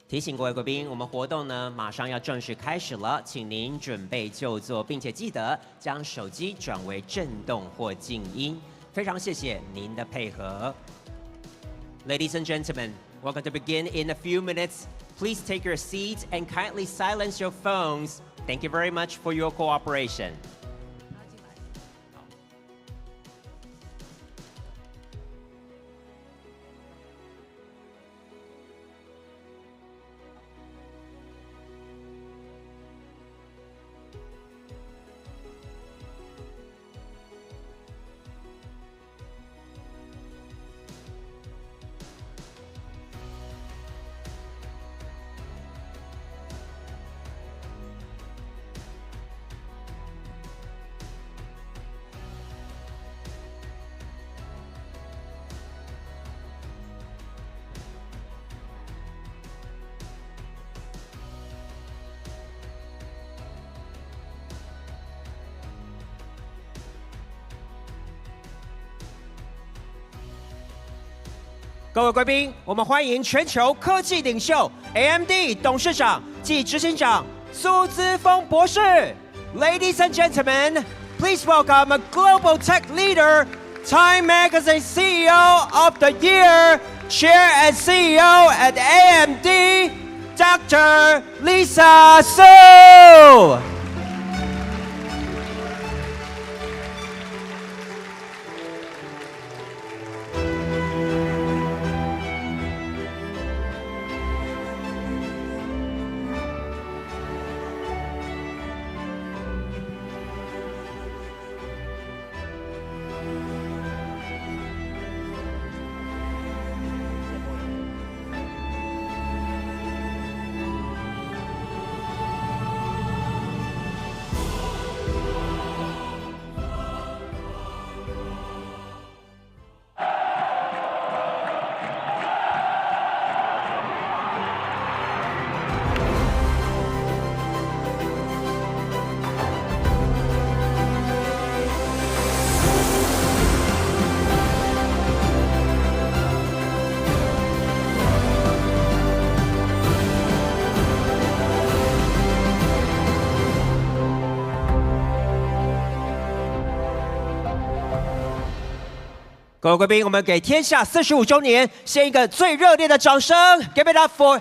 提醒各位贵宾，我们活动呢马上要正式开始了，请您准备就座，并且记得将手机转为震动或静音。非常谢谢您的配合。Ladies and gentlemen, we're going to begin in a few minutes. Please take your seats and kindly silence your phones. Thank you very much for your cooperation. 各位贵宾，我们欢迎全球科技领袖 AMD 董事长暨执行长苏姿丰博士。Ladies and gentlemen, please welcome a global tech leader, Time Magazine CEO of the Year, Chair and CEO at AMD, Dr. Lisa Su。各位贵宾，我们给天下45周年献一个最热烈的掌声 ！Give it up for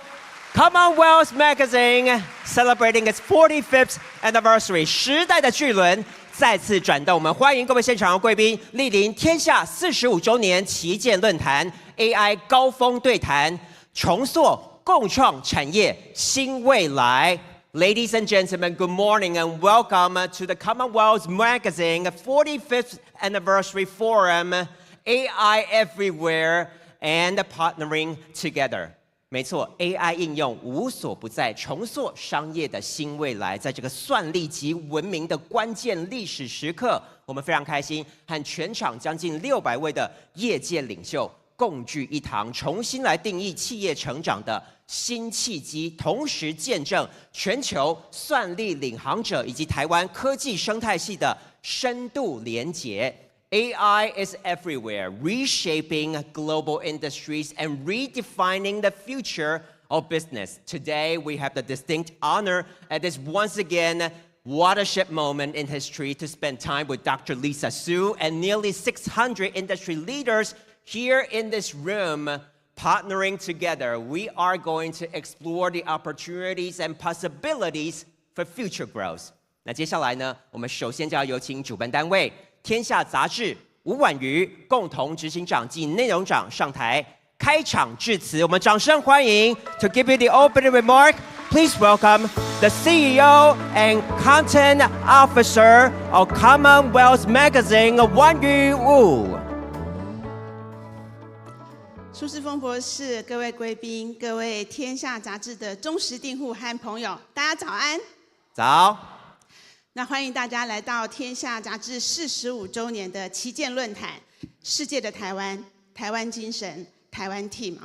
Commonwealth Magazine celebrating its 45th anniversary。时代的巨轮再次转动，我们欢迎各位现场的贵宾莅临天下45周年旗舰论坛 AI 高峰对谈，重塑共创产业新未来。Ladies and gentlemen, good morning and welcome to the Commonwealth Magazine 45th anniversary forum.AI everywhere and partnering together。没错 ，AI 应用无所不在，重塑商业的新未来。在这个算力及文明的关键历史时刻，我们非常开心，和全场将近600位的业界领袖共聚一堂，重新来定义企业成长的新契机，同时见证全球算力领航者以及台湾科技生态系的深度连结。AI is everywhere, reshaping global industries and redefining the future of business. Today, we have the distinct honor at this once again watershed moment in history to spend time with Dr. Lisa Su and nearly 600 industry leaders here in this room. Partnering together, we are going to explore the opportunities and possibilities for future growth. 那接下来呢，我们首先就要有请主办单位天下杂志吴婉瑜共同执行长及内容长上台开场致辞，我们掌声欢迎。To give you the opening remark, please welcome the CEO and Content Officer of Commonwealth Magazine, 婉瑜吴。苏姿丰博士、各位贵宾、各位天下杂志的忠实订户和朋友，大家早安。早。那欢迎大家来到天下杂志45周年的旗舰论坛，世界的台湾，台湾精神，台湾 team。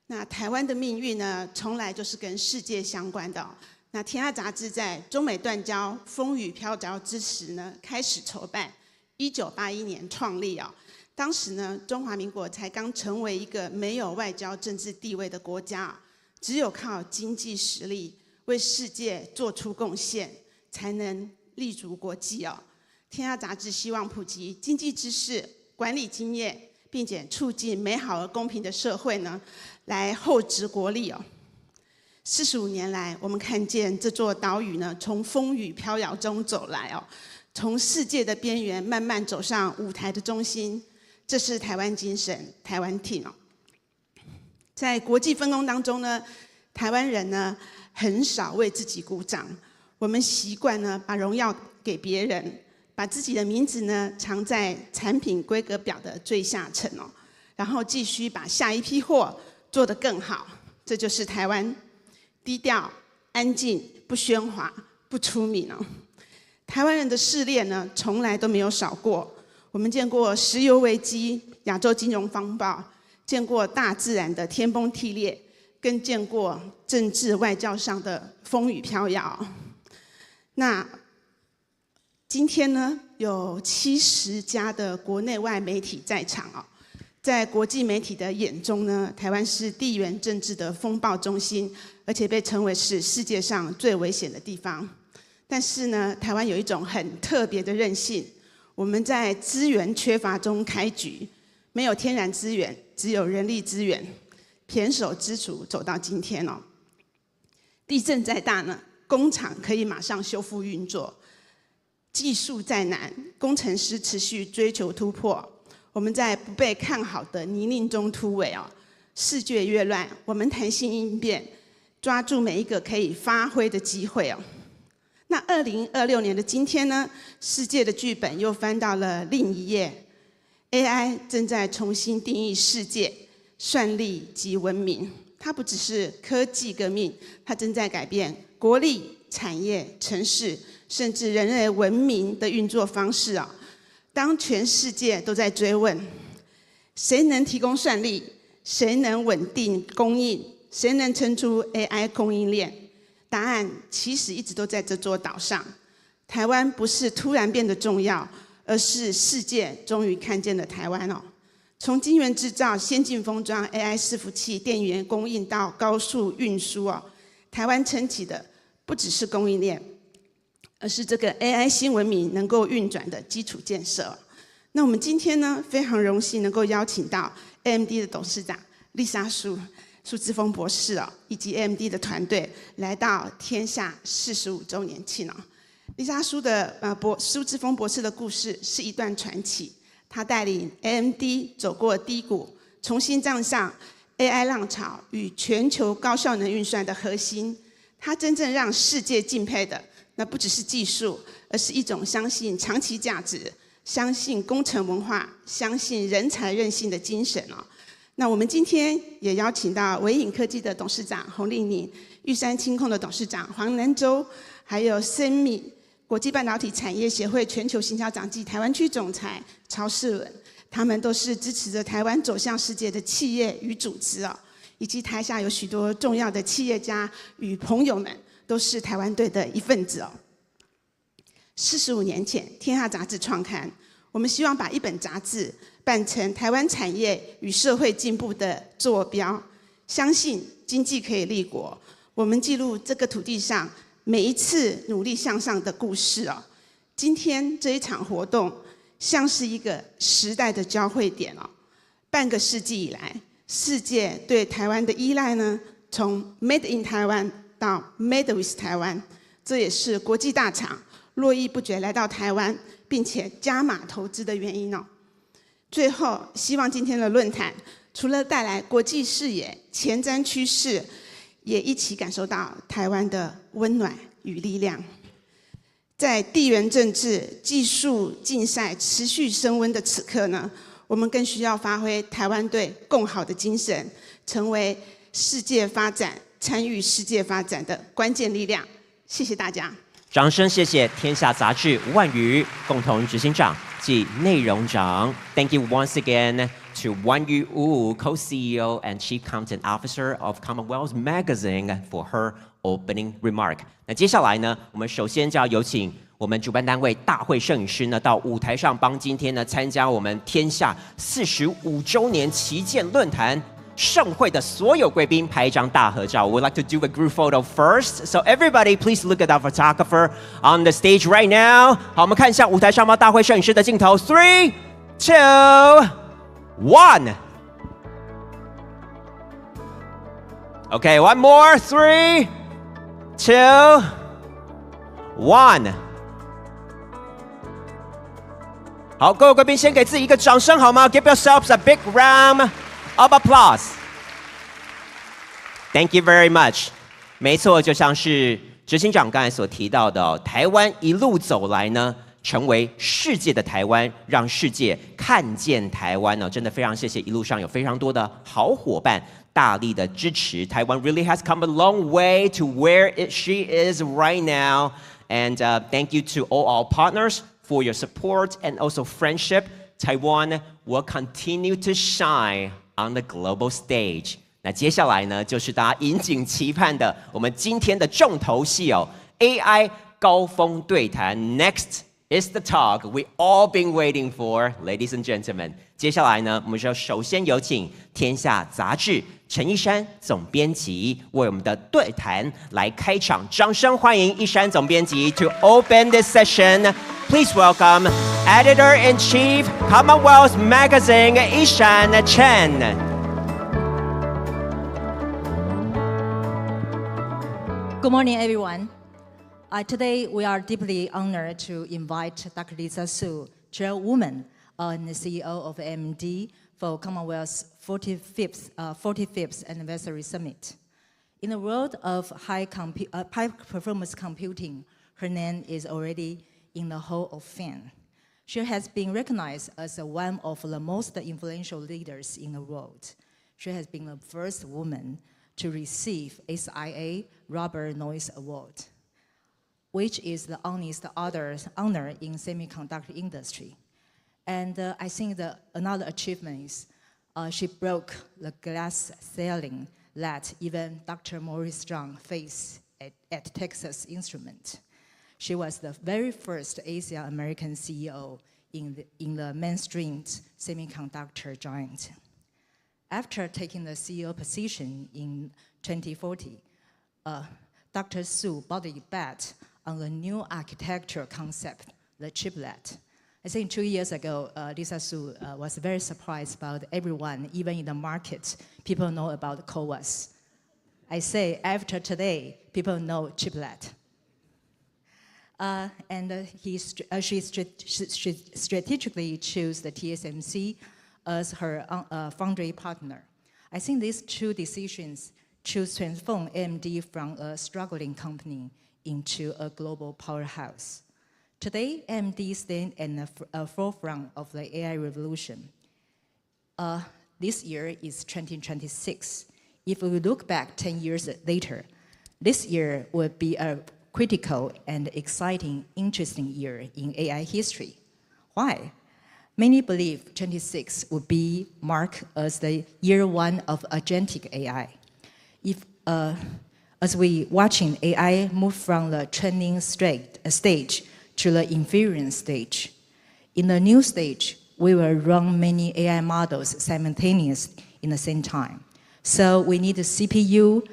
那台湾的命运呢，从来就是跟世界相关的。那天下杂志在中美断交、风雨飘摇之时呢，开始筹办，1981年创立哦。当时呢，中华民国才刚成为一个没有外交政治地位的国家。只有靠经济实力为世界做出贡献，才能立足国际哦。天下杂志希望普及经济知识、管理经验，并且促进美好而公平的社会呢，来厚植国力哦。45年来，我们看见这座岛屿呢，从风雨飘摇中走来哦，从世界的边缘慢慢走上舞台的中心。这是台湾精神，台湾 team 哦。在国际分工当中呢，台湾人呢很少为自己鼓掌，我们习惯呢把荣耀给别人，把自己的名字呢藏在产品规格表的最下层哦，然后继续把下一批货做得更好。这就是台湾，低调、安静、不喧哗、不出名哦。台湾人的试炼呢，从来都没有少过。我们见过石油危机、亚洲金融风暴，见过大自然的天崩地裂，更见过政治外交上的风雨飘摇。那今天呢，有70家的国内外媒体在场哦。在国际媒体的眼中呢，台湾是地缘政治的风暴中心，而且被称为是世界上最危险的地方。但是呢，台湾有一种很特别的韧性，我们在资源缺乏中开局，没有天然资源，只有人力资源，胼手胝足走到今天哦。地震再大呢，工厂可以马上修复运作；技术再难，工程师持续追求突破。我们在不被看好的泥泞中突围哦，世界越乱，我们弹性应变，抓住每一个可以发挥的机会哦。那2026年的今天呢，世界的剧本又翻到了另一页。AI 正在重新定义世界、算力及文明。它不只是科技革命，它正在改变国力、产业、城市，甚至人类文明的运作方式啊。当全世界都在追问，谁能提供算力？谁能稳定供应？谁能撑出 AI 供应链？答案其实一直都在这座岛上。台湾不是突然变得重要，而是世界终于看见了台湾哦。从晶圆制造、先进封装、AI 伺服器、电源供应到高速运输哦，台湾撑起的不只是供应链，而是这个 AI 新文明能够运转的基础建设。那我们今天呢，非常荣幸能够邀请到 AMD 的董事长丽莎苏姿丰博士哦，以及 AMD 的团队来到天下45周年庆哦。丽莎苏姿丰博士的故事是一段传奇，他带领 AMD 走过低谷，重新站上 AI 浪潮与全球高效能运算的核心。他真正让世界敬佩的，那不只是技术，而是一种相信长期价值、相信工程文化、相信人才韧性的精神哦。那我们今天也邀请到微影科技的董事长洪丽妮、玉山清控的董事长黄南洲，还有森米国际半导体产业协会全球行销长暨台湾区总裁曹世伦，他们都是支持着台湾走向世界的企业与组织哦，以及台下有许多重要的企业家与朋友们，都是台湾队的一份子哦。45年前，天下杂志创刊，我们希望把一本杂志办成台湾产业与社会进步的坐标，相信经济可以立国。我们记录这个土地上每一次努力向上的故事哦。今天这一场活动像是一个时代的交汇点哦。半个世纪以来，世界对台湾的依赖呢，从 Made in 台湾到 Made with 台湾，这也是国际大厂络绎不绝来到台湾，并且加码投资的原因哦。最后，希望今天的论坛除了带来国际视野、前瞻趋势，也一起感受到台湾的温暖与力量。在地缘政治、技术竞赛持续升温的此刻呢，我们更需要发挥台湾队共好的精神，成为世界发展、参与世界发展的关键力量。谢谢大家。掌声谢谢天下杂志万瑜共同执行长及内容长。Thank you once again to Wan Yu Wu, Co-CEO and Chief Content Officer of Commonwealth Magazine for her opening remark. 那接下来呢，我们首先就要有请我们主办单位大会摄影师呢到舞台上帮今天呢参加我们天下45周年旗舰论坛盛会的所有贵宾拍一张大合照。We'd like to do a group photo first. So everybody, please look at our photographer on the stage right now. 好，我们看一下舞台上方大会摄影师的镜头。3, 2, 1. Okay, one more. 3, 2, 1. 好，各位贵宾先给自己一个掌声好吗？ Give yourselves a big round of applause. Thank you very much. 没错，就像是执行长刚才所提到的，台湾一路走来呢，成为世界的台湾，让世界看见台湾呢，真的非常谢谢一路上有非常多的好伙伴大力的支持。台湾 really has come a long way to where she is right now. And thank you to all our partners for your support and also friendship. Taiwan will continue to shine on the global stage. 那接下来呢，就是大家引颈期盼的我们今天的重头戏哦 ，AI 高峰对谈 Next is the talk we all been waiting for, ladies and gentlemen. 接下来呢，我们就首先有请天下杂志陈一山总编辑为我们的对谈来开场，掌声欢迎一山总编辑 to open this session. Please welcome Editor-in-Chief Commonwealth Magazine 一山 Chen. Good morning, everyone. Today, we are deeply honored to invite Dr. Lisa Su, Chairwoman and CEO of AMD, for Commonwealth's 45th Anniversary Summit. In the world of high-performance computing, her name is already in the Hall of Fame. She has been recognized as one of the most influential leaders in the world. She has been the first woman to receive SIA Rubber Noise Award, which is the honest honor in semiconductor industry. And I think another achievement is she broke the glass ceiling that even Dr. Maurice Strong faced at Texas Instruments. She was the very first Asian American CEO in the mainstream semiconductor giant. After taking the CEO position in 2040, Dr. Su boldly bet on the new architecture concept, the chiplet. I think 2 years ago, Lisa Su was very surprised about everyone, even in the market, people know about CoWoS. I say after today, people know chiplet. She strategically chose the TSMC as her foundry partner. I think these two decisions to transform AMD from a struggling company into a global powerhouse. Today, AMD stands at the forefront of the AI revolution. This year is 2026. If we look back 10 years later, this year will be a critical and exciting, interesting year in AI history. Why? Many believe 26 would be marked as the year one of agentic AI. As we watching AI move from the training stage to the inference stage. In the new stage, we will run many AI models simultaneously in the same time. So we need a CPU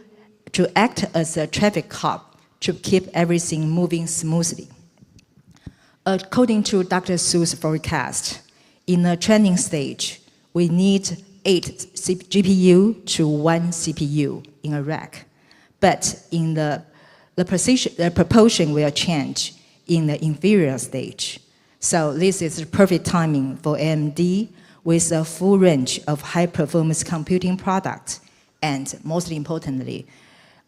to act as a traffic cop to keep everything moving smoothly. According to Dr. Su's forecast, in the training stage, we need 8 GPU to 1 CPU in a rack. But in the proportion will change in the inferior stage. So this is perfect timing for AMD with a full range of high-performance computing products. And most importantly,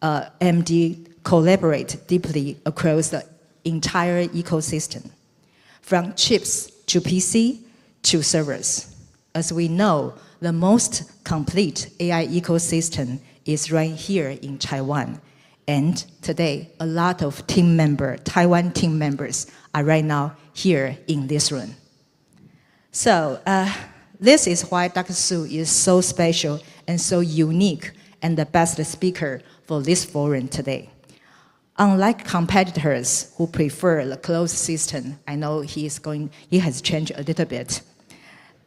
AMD collaborate deeply across the entire ecosystem, from chips to PC to servers. As we know, the most complete AI ecosystem is right here in Taiwan. And today, a lot of Taiwan team members are right now here in this room. So this is why Dr. Su is so special and so unique and the best speaker for this forum today. Unlike competitors who prefer the closed system, I know he has changed a little bit.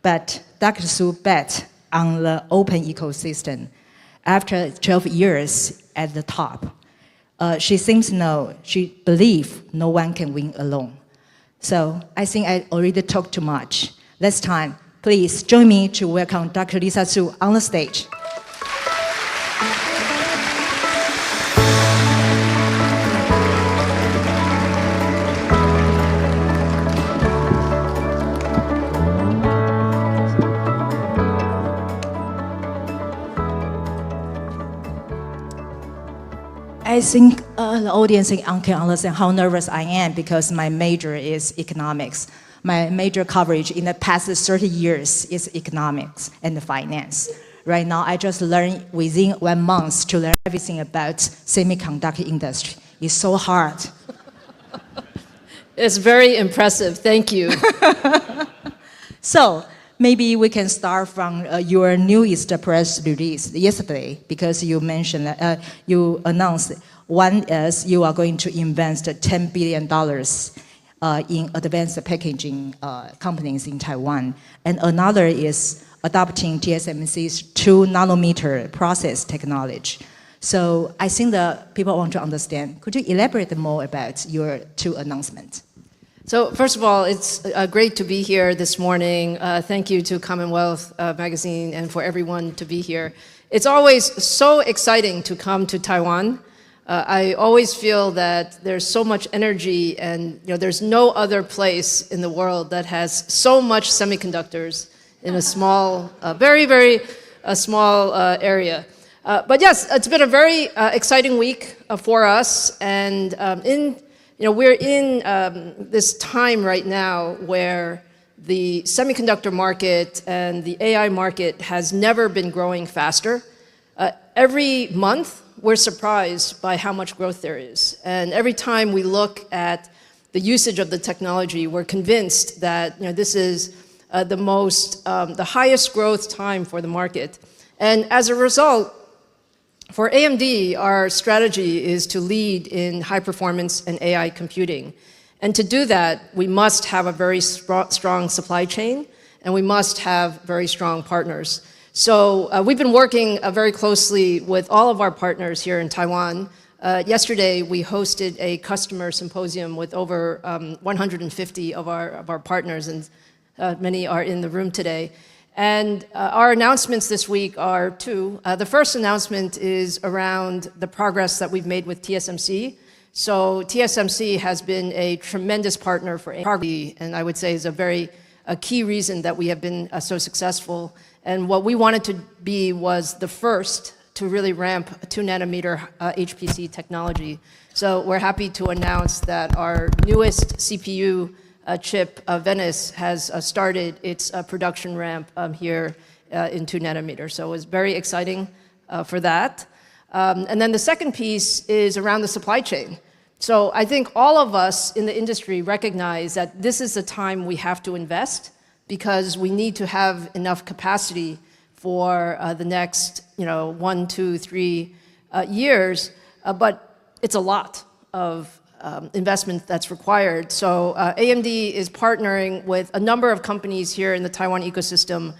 But Dr. Su bet on the open ecosystem. After 12 years at the top, she seems to know, she believes no one can win alone. So I think I already talked too much. This time, please join me to welcome Dr. Lisa Su on the stage. I think the audience can understand how nervous I am because my major is economics. My major coverage in the past 30 years is economics and finance. Right now, I just learned within 1 month to learn everything about semiconductor industry. It's so hard. It's very impressive. Thank you. So maybe we can start from your newest press release yesterday, because you mentioned, you announced one is you are going to invest $10 billion in advanced packaging companies in Taiwan, and another is adopting TSMC's 2-nanometer process technology. So I think the people want to understand. Could you elaborate more about your two announcements? So first of all, it's great to be here this morning. Thank you to Commonwealth Magazine and for everyone to be here. It's always so exciting to come to Taiwan. I always feel that there's so much energy, and there's no other place in the world that has so much semiconductors in a small, very small area. But yes, it's been a very exciting week for us, and we're in this time right now where the semiconductor market and the AI market has never been growing faster. Every month, we're surprised by how much growth there is. And every time we look at the usage of the technology, we're convinced that this is the highest growth time for the market. And as a result, for AMD, our strategy is to lead in high performance and AI computing. And to do that, we must have a very strong supply chain, and we must have very strong partners. So we've been working very closely with all of our partners here in Taiwan. Yesterday, we hosted a customer symposium with over 150 of our partners, and many are in the room today. And our announcements this week are two. The first announcement is around the progress that we've made with TSMC. So TSMC has been a tremendous partner for AMD, and I would say is a key reason that we have been so successful. And what we wanted to be was the first to really ramp 2-nanometer HPC technology. So we're happy to announce that our newest CPU chip, Venice, has started its production ramp here in 2-nanometer. So it was very exciting for that. And then the second piece is around the supply chain. So I think all of us in the industry recognize that this is the time we have to invest, because we need to have enough capacity for the next 1, 2, 3 years. But it's a lot of investment that's required. So AMD is partnering with a number of companies here in the Taiwan ecosystem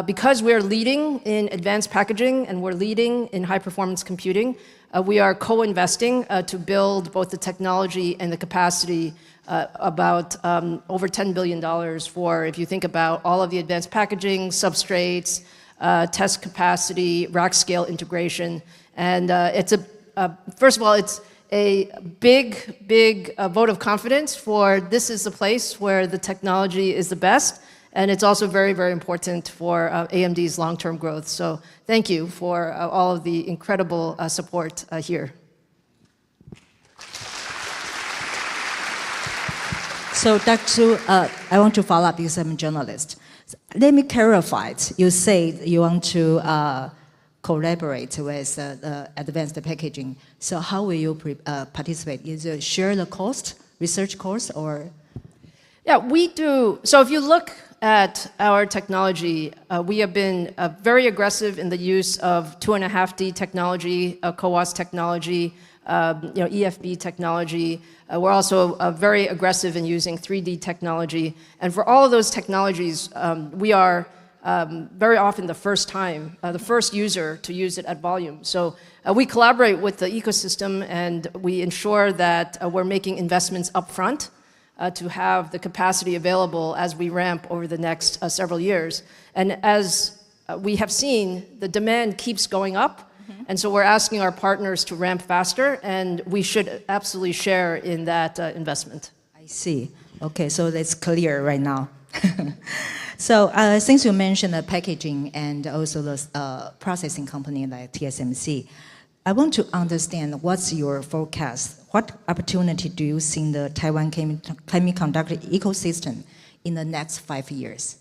because we're leading in advanced packaging and we're leading in high-performance computing. We are co-investing to build both the technology and the capacity about over $10 billion for, if you think about all of the advanced packaging, substrates, test capacity, rack scale integration. And first of all, it's a big vote of confidence for this is the place where the technology is the best. And it's also very important for AMD's long-term growth. So thank you for all of the incredible support here. So Dr. Su, I want to follow up because I'm a journalist. Let me clarify it. You say you want to collaborate with advanced packaging. So how will you participate? Is it share the cost, research cost, or? Yeah, we do. So if you look at our technology, we have been very aggressive in the use of 2.5D technology, CoWoS technology, EFB technology. We're also very aggressive in using 3D technology. And for all of those technologies, we are very often the first time, the first user to use it at volume. So we collaborate with the ecosystem and we ensure that we're making investments upfront to have the capacity available as we ramp over the next several years. And as we have seen, the demand keeps going up. And so we're asking our partners to ramp faster, and we should absolutely share in that investment. I see. Okay, so that's clear right now. So since you mentioned the packaging and also the processing company like TSMC, I want to understand what's your forecast. What opportunity do you see in the Taiwan semiconductor ecosystem in the next 5 years?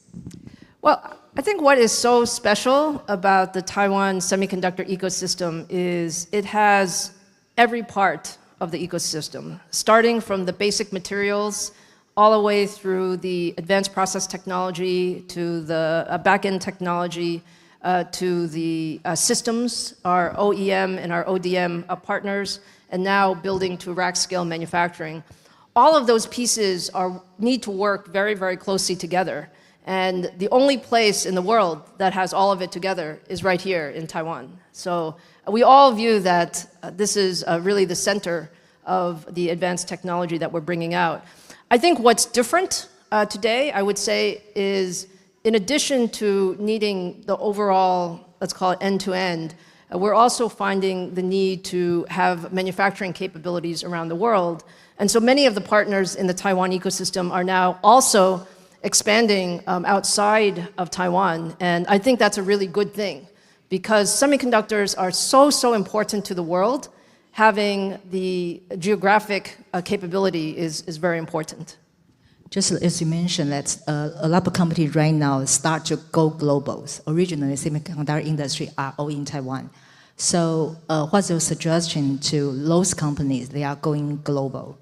Well, I think what is so special about the Taiwan semiconductor ecosystem is it has every part of the ecosystem, starting from the basic materials all the way through the advanced process technology to the back-end technology to the systems, our OEM and our ODM partners, and now building to rack-scale manufacturing. All of those pieces need to work very, very closely together. And the only place in the world that has all of it together is right here in Taiwan. So we all view that this is really the center of the advanced technology that we're bringing out. I think what's different today, I would say, is in addition to needing the overall, let's call it end-to-end, we're also finding the need to have manufacturing capabilities around the world. And so many of the partners in the Taiwan ecosystem are now also expanding outside of Taiwan. And I think that's a really good thing because semiconductors are so important to the world. Having the geographic capability is very important. Just as you mentioned, that a lot of companies right now start to go global. Originally, semiconductor industry are all in Taiwan. So what's your suggestion to those companies that are going global?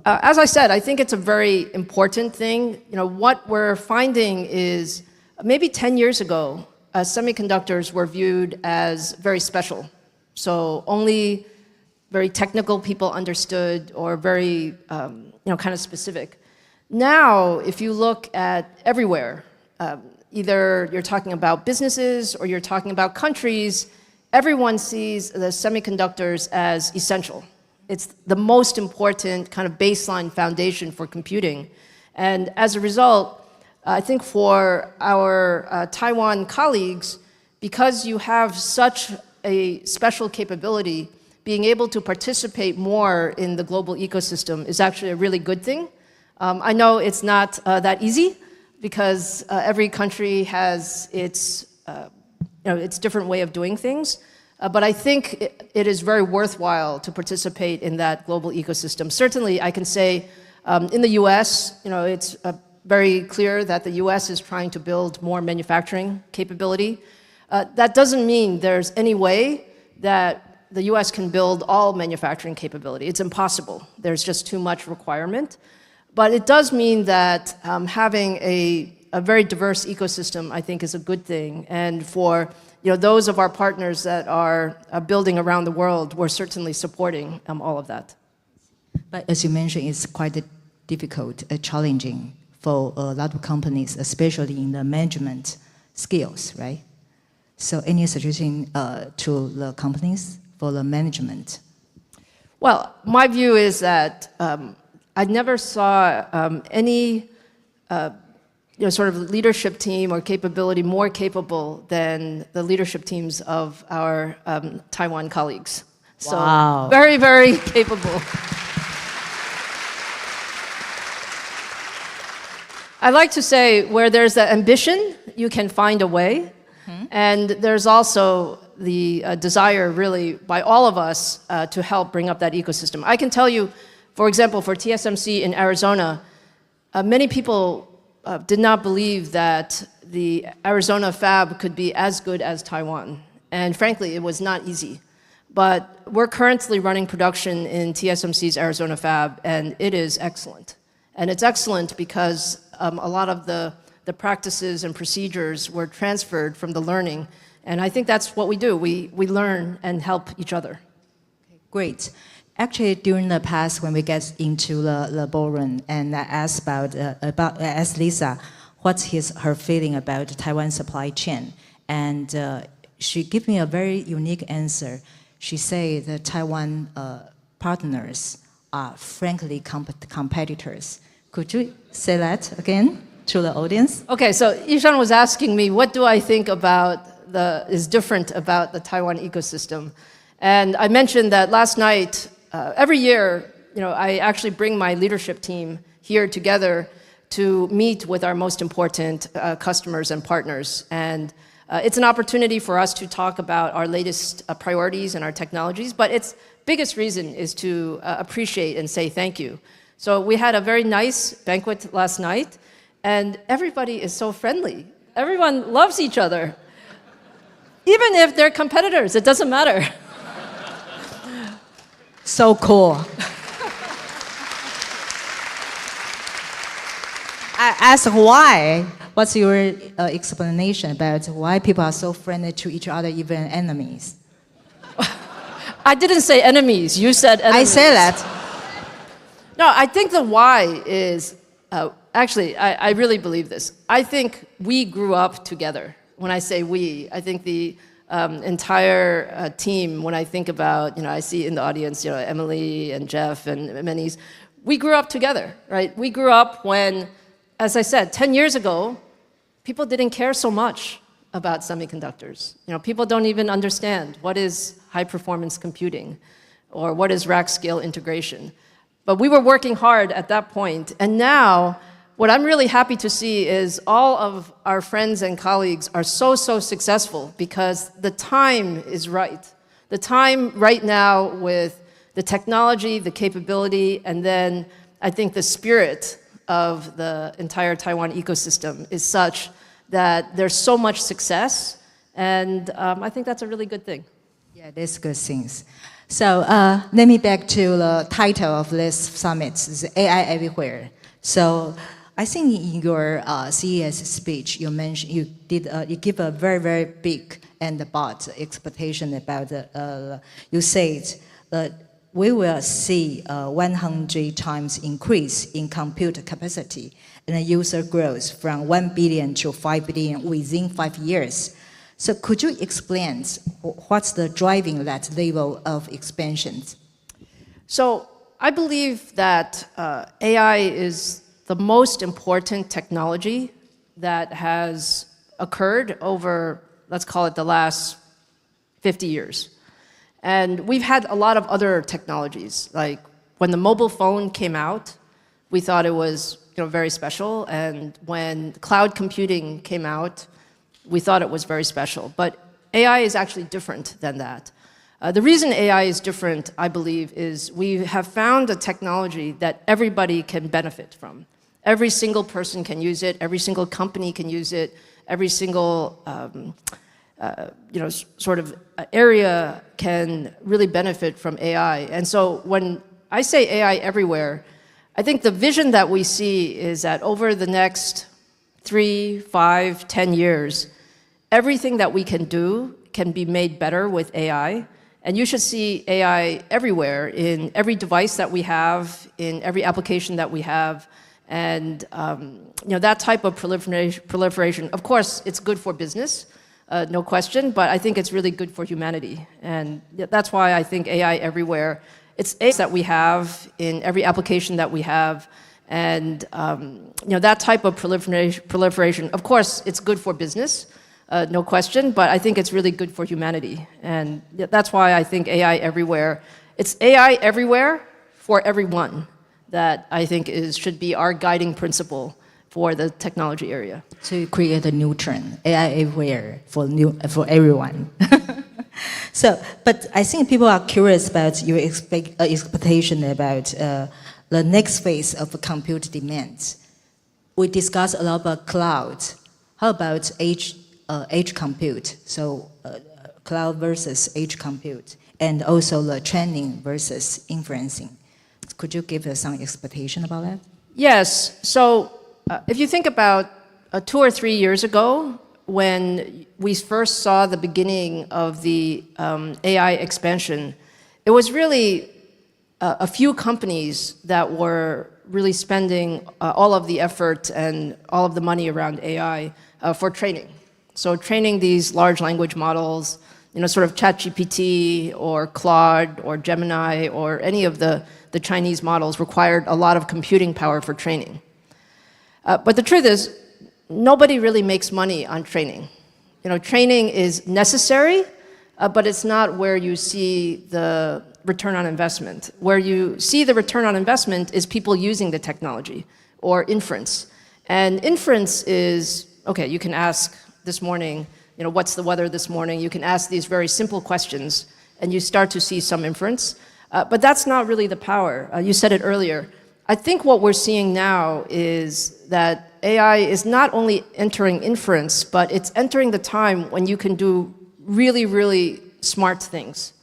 As I said, I think it's a very important thing. You know, what we're finding is maybe 10 years ago, semiconductors were viewed as very special. So only very technical people understood or very, kind of specific. Now, if you look at everywhere, either you're talking about businesses or you're talking about countries, everyone sees the semiconductors as essential. It's the most important kind of baseline foundation for computing. And as a result, I think for our Taiwan colleagues, because you have such a special capability, being able to participate more in the global ecosystem is actually a really good thing. I know it's not that easy because every country has its different way of doing things. But I think it is very worthwhile to participate in that global ecosystem. Certainly, I can say in the US, it's very clear that the US is trying to build more manufacturing capability. That doesn't mean there's any way that the US can build all manufacturing capability. It's impossible. There's just too much requirement. But it does mean that having a very diverse ecosystem, I think, is a good thing. And for those of our partners that are building around the world, we're certainly supporting all of that. But as you mentioned, it's quite difficult, challenging for a lot of companies, especially in the management skills, right? So any suggestion to the companies for the management? Well, my view is that I never saw any sort of leadership team or capability more capable than the leadership teams of our Taiwan colleagues. So wow. Very, very capable. I like to say where there's the ambition, you can find a way. Mm-hmm. And there's also the desire really by all of us to help bring up that ecosystem. I can tell you, for example, for TSMC in Arizona, many people did not believe that the Arizona fab could be as good as Taiwan. And frankly, it was not easy. But we're currently running production in TSMC's Arizona fab, and it is excellent. And it's excellent because a lot of the practices and procedures were transferred from the learning. And I think that's what we do. We learn and help each other. Okay, great. Actually, during the past, when we get into the ballroom, and I asked Lisa, what's her feeling about Taiwan supply chain. And she gave me a very unique answer. She said that Taiwan partners are frankly competitors. Could you say that again to the audience? Okay, so Yishan was asking me, what do I think is different about the Taiwan ecosystem? And I mentioned that last night, every year, I actually bring my leadership team here together to meet with our most important customers and partners. And it's an opportunity for us to talk about our latest priorities and our technologies, but its biggest reason is to appreciate and say thank you. So we had a very nice banquet last night, and everybody is so friendly. Everyone loves each other. Even if they're competitors, it doesn't matter. So cool. I asked why. What's your explanation about why people are so friendly to each other, even enemies? I didn't say enemies. You said enemies. I say that. No, I think the why is, actually, I really believe this. I think we grew up together. When I say we, I think the entire team, when I think about, I see in the audience, Emily and Jeff and Menis, we grew up together, right? We grew up when, as I said, 10 years ago, people didn't care so much about semiconductors. People don't even understand what is high-performance computing or what is rack-scale integration. But we were working hard at that point, and now what I'm really happy to see is all of our friends and colleagues are so successful because the time is right. The time right now with the technology, the capability, and then I think the spirit of the entire Taiwan ecosystem is such that there's so much success, and I think that's a really good thing. Yeah, that's good things. So let me back to the title of this summit, it's AI Everywhere. So I think in your CES speech, you mentioned you give a very big and broad expectation about you said that we will see a 100 times increase in compute capacity and the user growth from 1 billion to 5 billion within 5 years. So could you explain what's the driving that level of expansion? So I believe that AI is the most important technology that has occurred over, let's call it the last 50 years. And we've had a lot of other technologies, like when the mobile phone came out, we thought it was very special, and when cloud computing came out, we thought it was very special. But AI is actually different than that. The reason AI is different, I believe, is we have found a technology that everybody can benefit from. Every single person can use it, every single company can use it, every single sort of area can really benefit from AI. And so when I say AI everywhere, I think the vision that we see is that over the next 3, 5, 10 years, everything that we can do can be made better with AI. And you should see AI everywhere, in every device that we have, in every application that we have. And that type of proliferation, of course, it's good for business, no question, but I think it's really good for humanity. And that's why I think AI everywhere, it's AI that we have in every application that we have. And that type of proliferation, of course, it's good for business, no question, but I think it's really good for humanity. And that's why I think AI everywhere, it's AI everywhere for everyone, that I think should be our guiding principle for the technology area. To create a new trend, AI everywhere for everyone. So, but I think people are curious about your expectation about the next phase of compute demands. We discussed a lot about cloud. How about edge compute? So, cloud versus edge compute, and also the training versus inferencing. Could you give us some expectation about that? Yes. So if you think about 2 or 3 years ago, when we first saw the beginning of the AI expansion, it was really a few companies that were really spending all of the effort and all of the money around AI for training. So training these large language models, sort of ChatGPT or Claude or Gemini or any of the Chinese models required a lot of computing power for training. But the truth is, nobody really makes money on training. Training is necessary, but it's not where you see the return on investment. Where you see the return on investment is people using the technology or inference. And inference is, okay, you can ask this morning, what's the weather this morning? You can ask these very simple questions, and you start to see some inference. But that's not really the power. You said it earlier. I think what we're seeing now is that AI is not only entering inference, but it's entering the time when you can do really, really smart things.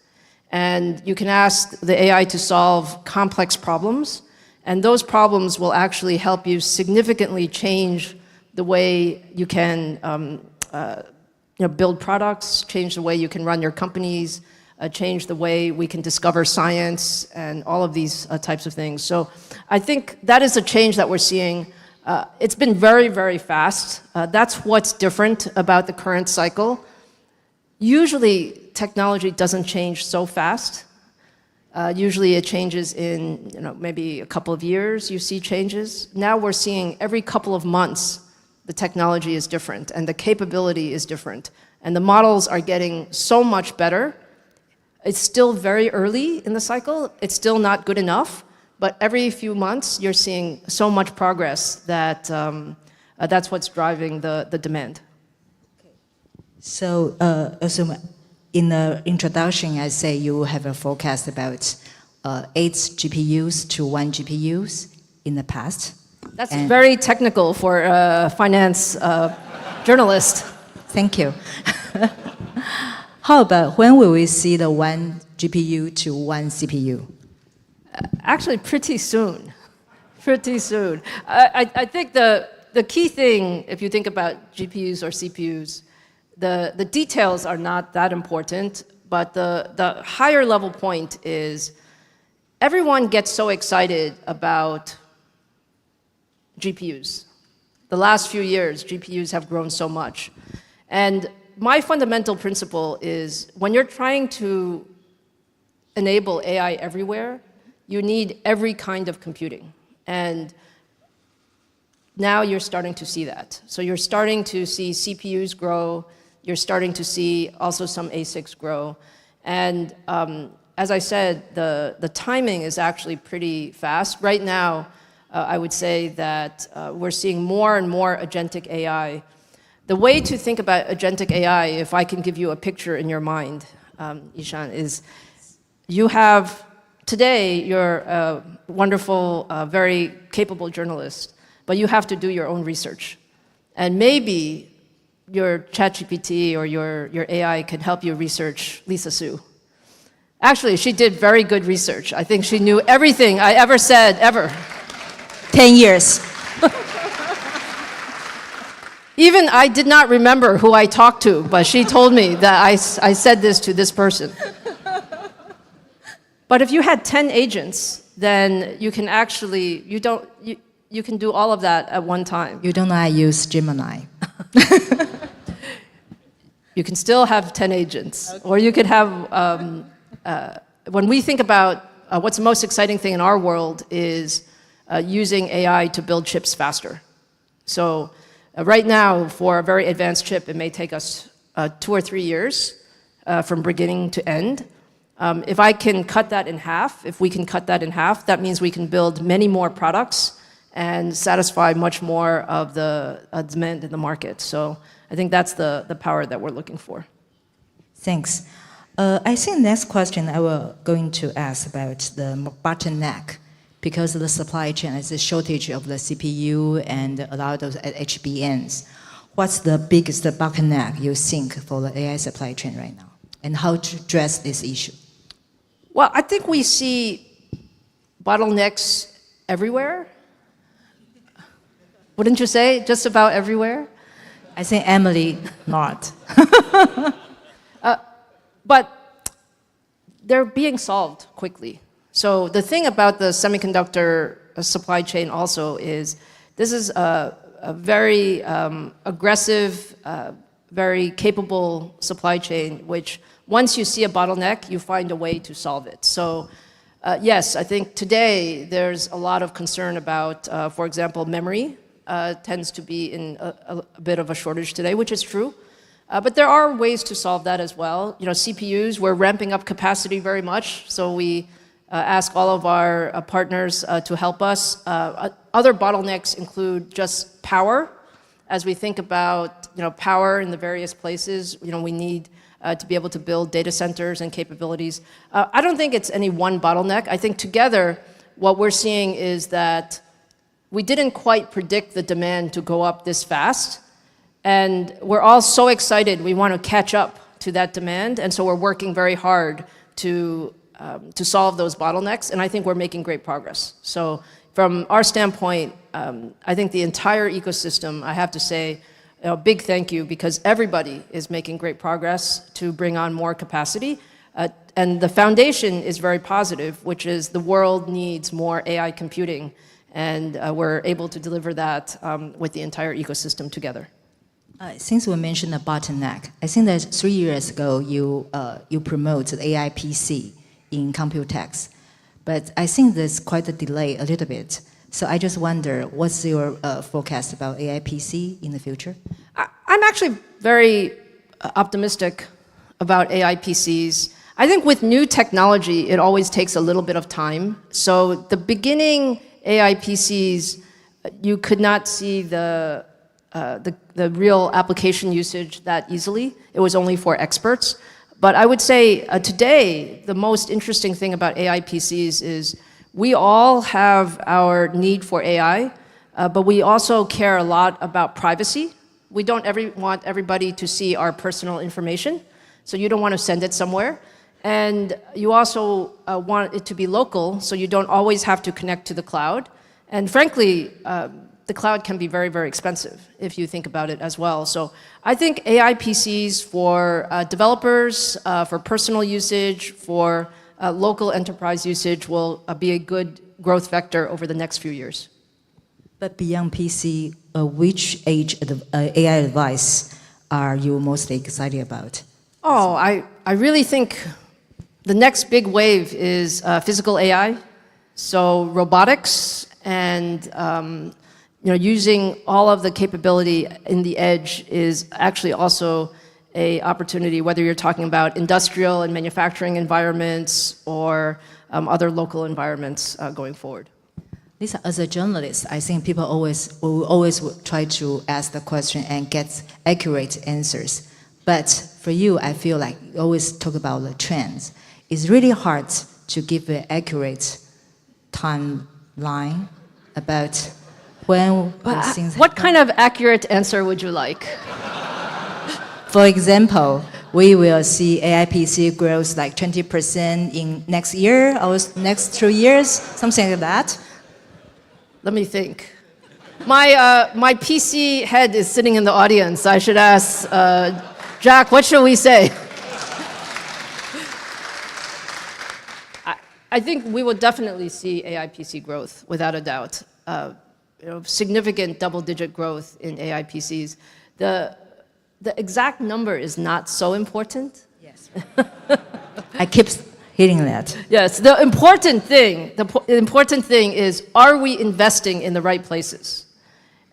And you can ask the AI to solve complex problems, and those problems will actually help you significantly change the way you can build products, change the way you can run your companies, change the way we can discover science, and all of these types of things. So I think that is a change that we're seeing. It's been very, very fast. That's what's different about the current cycle. Usually, technology doesn't change so fast. Usually it changes in maybe a couple of years, you see changes. Now we're seeing every couple of months, the technology is different and the capability is different. And the models are getting so much better. It's still very early in the cycle. It's still not good enough. But every few months, you're seeing so much progress that that's what's driving the demand. So, also in the introduction, I say you have a forecast about 8 GPUs to 1 GPUs in the past. That's very technical for a finance journalist. Thank you. How about when will we see the 1 GPU to 1 CPU? Actually, pretty soon. Pretty soon. I think the key thing, if you think about GPUs or CPUs, the details are not that important, but the higher level point is everyone gets so excited about GPUs. The last few years, GPUs have grown so much. And my fundamental principle is when you're trying to enable AI everywhere, you need every kind of computing. And now you're starting to see that. So you're starting to see CPUs grow. You're starting to see also some ASICs grow. And as I said, the timing is actually pretty fast. Right now, I would say that we're seeing more and more agentic AI. The way to think about agentic AI, if I can give you a picture in your mind, Ishan, is you have, today, you're a wonderful, very capable journalist, but you have to do your own research. And maybe your ChatGPT or your AI can help you research Lisa Su. Actually, she did very good research. I think she knew everything I ever said, ever. 10 years. Even I did not remember who I talked to, but she told me that I said this to this person. But if you had 10 agents, then you can actually, you can do all of that at one time. You don't know I use Gemini. You can still have 10 agents. Okay. Or you could have, when we think about what's the most exciting thing in our world is using AI to build chips faster. So right now, for a very advanced chip, it may take us 2 or 3 years from beginning to end. If I can cut that in half, if we can cut that in half, that means we can build many more products and satisfy much more of the demand in the market. So I think that's the power that we're looking for. Thanks. I think next question I will going to ask about the bottleneck, because of the supply chain is a shortage of the CPU and a lot of HBMs. What's the biggest bottleneck you think for the AI supply chain right now, and how to address this issue? Well, I think we see bottlenecks everywhere. Wouldn't you say just about everywhere? I think Emily not. But they're being solved quickly. So the thing about the semiconductor supply chain also is, this is a very aggressive, very capable supply chain, which once you see a bottleneck, you find a way to solve it. So yes, I think today there's a lot of concern about, for example, memory tends to be in a bit of a shortage today, which is true. But there are ways to solve that as well. You know, CPUs, we're ramping up capacity very much, so we ask all of our partners to help us. Other bottlenecks include just power. As we think about, you know, power in the various places, you know, we need to be able to build data centers and capabilities. I don't think it's any one bottleneck. I think together, what we're seeing is that we didn't quite predict the demand to go up this fast. And we're all so excited, we want to catch up to that demand, and so we're working very hard to solve those bottlenecks, and I think we're making great progress. So from our standpoint, I think the entire ecosystem, I have to say, a big thank you, because everybody is making great progress to bring on more capacity. And the foundation is very positive, which is the world needs more AI computing, and we're able to deliver that with the entire ecosystem together. Since we mentioned the bottleneck, I think that 3 years ago you promoted AI PC in Computex, but I think there's quite a delay a little bit. So I just wonder, what's your forecast about AI PC in the future? I'm actually very optimistic about AI PCs. I think with new technology, it always takes a little bit of time. So the beginning AI PCs, you could not see the real application usage that easily. It was only for experts. But I would say today, the most interesting thing about AI PCs is we all have our need for AI, but we also care a lot about privacy. We don't want everybody to see our personal information, so you don't want to send it somewhere. And you also want it to be local, so you don't always have to connect to the cloud. And frankly, the cloud can be very, very expensive if you think about it as well. So I think AI PCs for developers, for personal usage, for local enterprise usage will be a good growth vector over the next few years. But beyond PC, which age AI device are you most excited about? Oh, I really think the next big wave is physical AI. So robotics and using all of the capability in the edge is actually also an opportunity, whether you're talking about industrial and manufacturing environments or other local environments going forward. Lisa, as a journalist, I think people will always try to ask the question and get accurate answers. But for you, I feel like you always talk about the trends. It's really hard to give an accurate timeline about when things What kind of accurate answer would you like? For example, we will see AI PC growth like 20% in next year or next 2 years, something like that. Let me think. My PC head is sitting in the audience. I should ask Jack, what should we say? I think we will definitely see AI PC growth, without a doubt. Significant double-digit growth in AI PCs. The exact number is not so important. Yes. I keep hitting that. Yes, the important thing is, are we investing in the right places?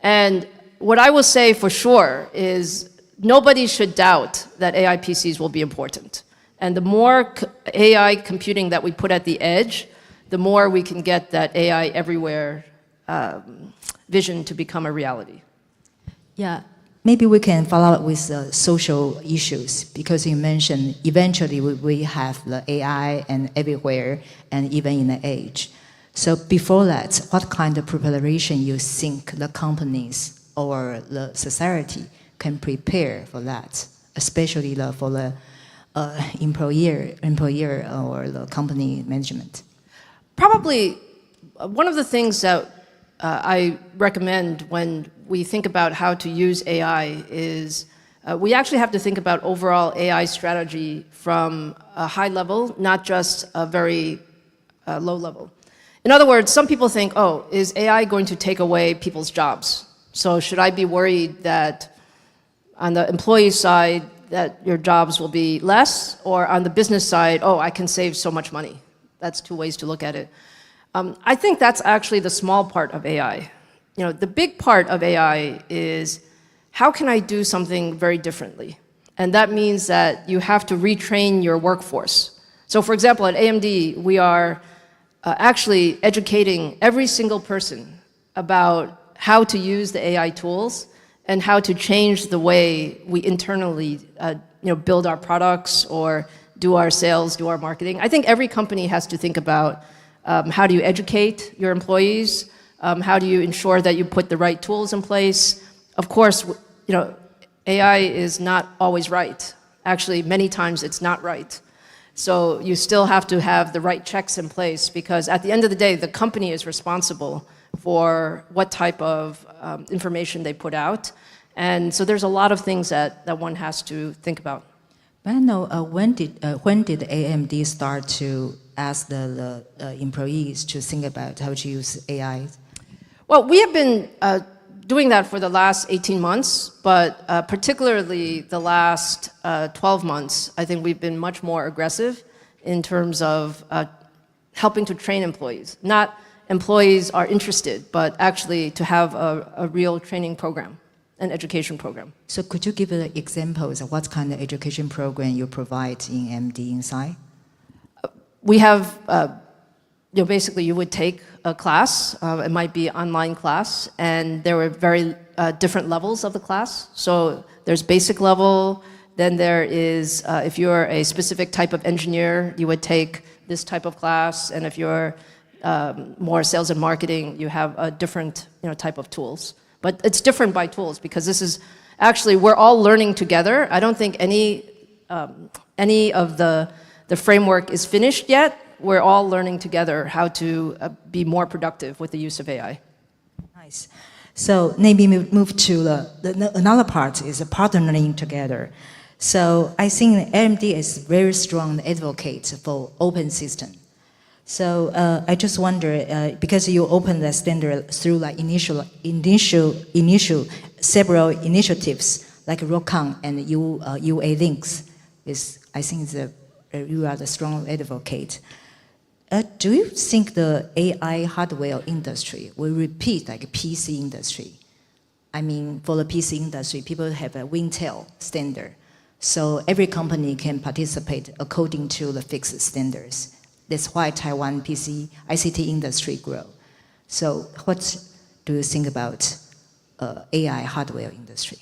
And what I will say for sure is nobody should doubt that AI PCs will be important. And the more AI computing that we put at the edge, the more we can get that AI everywhere vision to become a reality. Yeah, maybe we can follow up with social issues, because you mentioned eventually we have the AI and everywhere and even in the age. So before that, what kind of preparation you think the companies or the society can prepare for that, especially for the employer or the company management? Probably one of the things that I recommend when we think about how to use AI is we actually have to think about overall AI strategy from a high level, not just a very low level. In other words, some people think, oh, is AI going to take away people's jobs? So should I be worried that on the employee side that your jobs will be less, or on the business side, oh, I can save so much money? That's two ways to look at it. I think that's actually the small part of AI. The big part of AI is how can I do something very differently? And that means that you have to retrain your workforce. So for example, at AMD, we are actually educating every single person about how to use the AI tools and how to change the way we internally build our products or do our sales, do our marketing. I think every company has to think about how do you educate your employees, how do you ensure that you put the right tools in place. Of course, AI is not always right. Actually, many times it's not right. So you still have to have the right checks in place, because at the end of the day, the company is responsible for what type of information they put out. And so there's a lot of things that one has to think about. But I know, when did AMD start to ask the employees to think about how to use AI? Well, we have been doing that for the last 18 months, but particularly the last 12 months, I think we've been much more aggressive in terms of helping to train employees. Not employees are interested, but actually to have a real training program, an education program. So could you give examples of what kind of education program you provide in AMD inside? We have, basically you would take a class, it might be an online class, and there were very different levels of the class. So there's basic level, then there is, if you're a specific type of engineer, you would take this type of class, and if you're more sales and marketing, you have a different type of tools. But it's different by tools, because this is, actually, we're all learning together. I don't think any of the framework is finished yet. We're all learning together how to be more productive with the use of AI. Nice. So maybe move to another part is partnering together. So I think AMD is very strong advocate for open system. So I just wonder, because you opened the standard through like initial several initiatives like ROCON and UA Links, I think you are the strong advocate. Do you think the AI hardware industry will repeat like PC industry? I mean, for the PC industry, people have a Wintel standard. So every company can participate according to the fixed standards. That's why Taiwan PC ICT industry grow. So what do you think about AI hardware industry?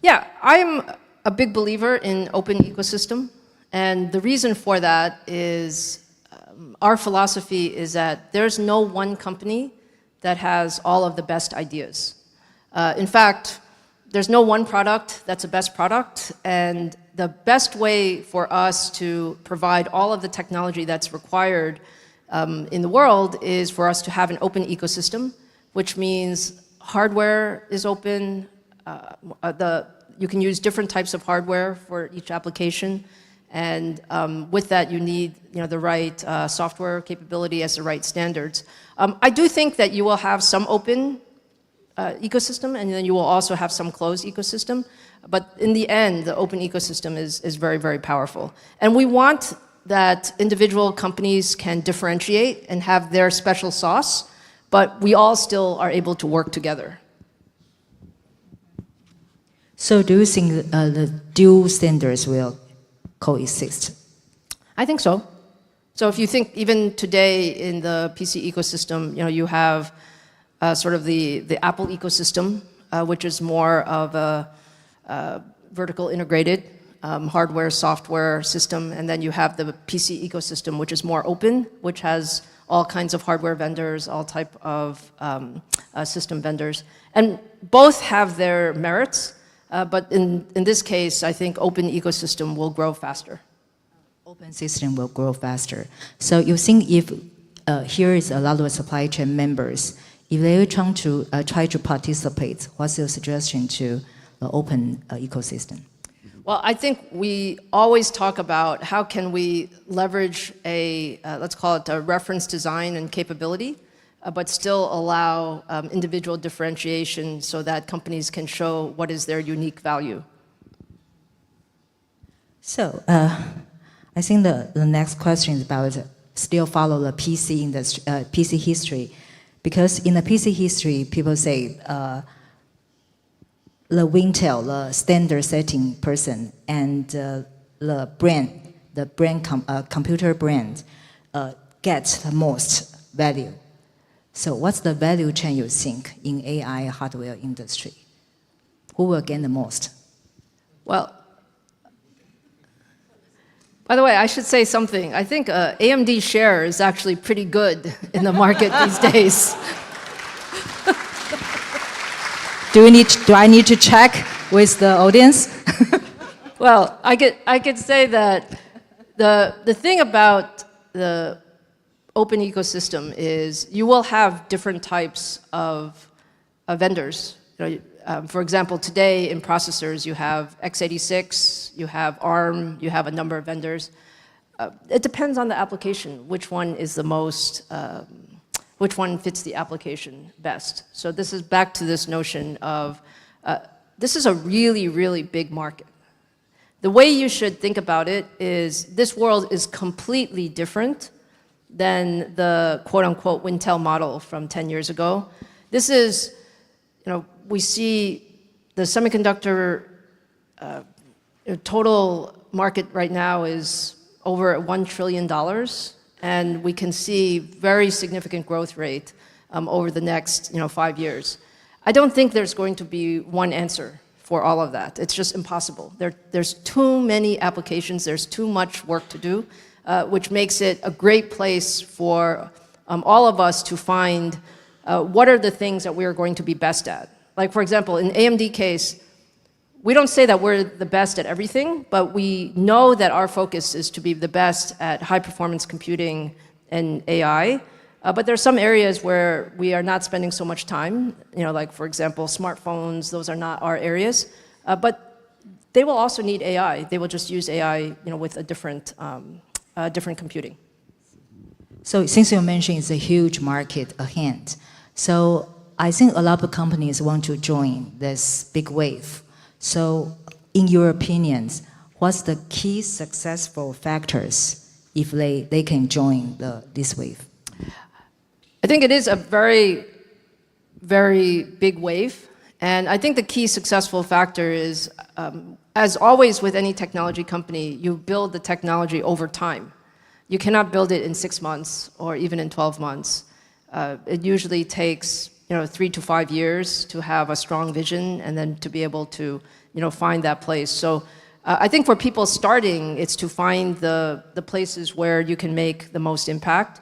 Yeah, I'm a big believer in open ecosystem. And the reason for that is our philosophy is that there's no one company that has all of the best ideas. In fact, there's no one product that's the best product, and the best way for us to provide all of the technology that's required in the world is for us to have an open ecosystem, which means hardware is open, you can use different types of hardware for each application, and with that you need the right software capability as the right standards. I do think that you will have some open ecosystem, and then you will also have some closed ecosystem. But in the end, the open ecosystem is very, very powerful. And we want that individual companies can differentiate and have their special sauce, but we all still are able to work together. So do you think the dual standards will coexist? I think so. So if you think even today in the PC ecosystem, you have sort of the Apple ecosystem, which is more of a vertical integrated hardware, software system, and then you have the PC ecosystem, which is more open, which has all kinds of hardware vendors, all type of system vendors. And both have their merits, but in this case, I think open ecosystem will grow faster. Open system will grow faster. So you think if here is a lot of supply chain members, if they are trying to try to participate, what's your suggestion to the open ecosystem? Well, I think we always talk about how can we leverage a, let's call it a reference design and capability, but still allow individual differentiation so that companies can show what is their unique value. So, I think the next question is about still follow the PC industry, PC history, because in the PC history, people say the Wintel, the standard setting person, and the computer brand get the most value. So what's the value chain you think in AI hardware industry? Who will gain the most? Well, by the way, I should say something. I think AMD share is actually pretty good in the market these days. Do I need to check with the audience? Well, I could say that the thing about the open ecosystem is you will have different types of vendors. For example, today in processors, you have x86, you have ARM, you have a number of vendors. It depends on the application, which one is the most, which one fits the application best. So this is back to this notion of, this is a really, really big market. The way you should think about it is this world is completely different than the quote-unquote Wintel model from 10 years ago. This is, we see the semiconductor total market right now is over $1 trillion, and we can see very significant growth rate over the next 5 years. I don't think there's going to be one answer for all of that. It's just impossible. There's too many applications, there's too much work to do, which makes it a great place for all of us to find what are the things that we are going to be best at. Like, for example, in AMD case, we don't say that we're the best at everything, but we know that our focus is to be the best at high-performance computing and AI. But there are some areas where we are not spending so much time, like, for example, smartphones, those are not our areas. But they will also need AI. They will just use AI with a different computing. So since you mentioned it's a huge market ahead, so I think a lot of companies want to join this big wave. So in your opinions, what's the key successful factors if they can join this wave? I think it is a very, very big wave. And I think the key successful factor is, as always with any technology company, you build the technology over time. You cannot build it in 6 months or even in 12 months. It usually takes 3 to 5 years to have a strong vision and then to be able to find that place. So I think for people starting, it's to find the places where you can make the most impact.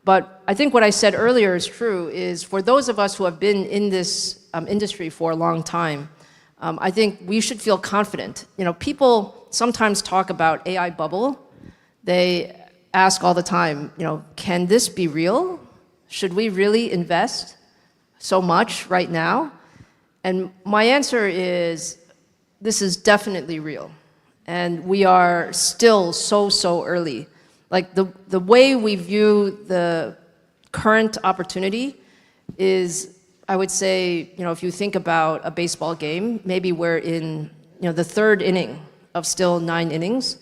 But I think what I said earlier is true, is for those of us who have been in this industry for a long time, I think we should feel confident. People sometimes talk about AI bubble. They ask all the time, can this be real? Should we really invest so much right now? And my answer is, this is definitely real. And we are still so early. Like the way we view the current opportunity is, I would say, if you think about a baseball game, maybe we're in the 3rd inning of still 9 innings.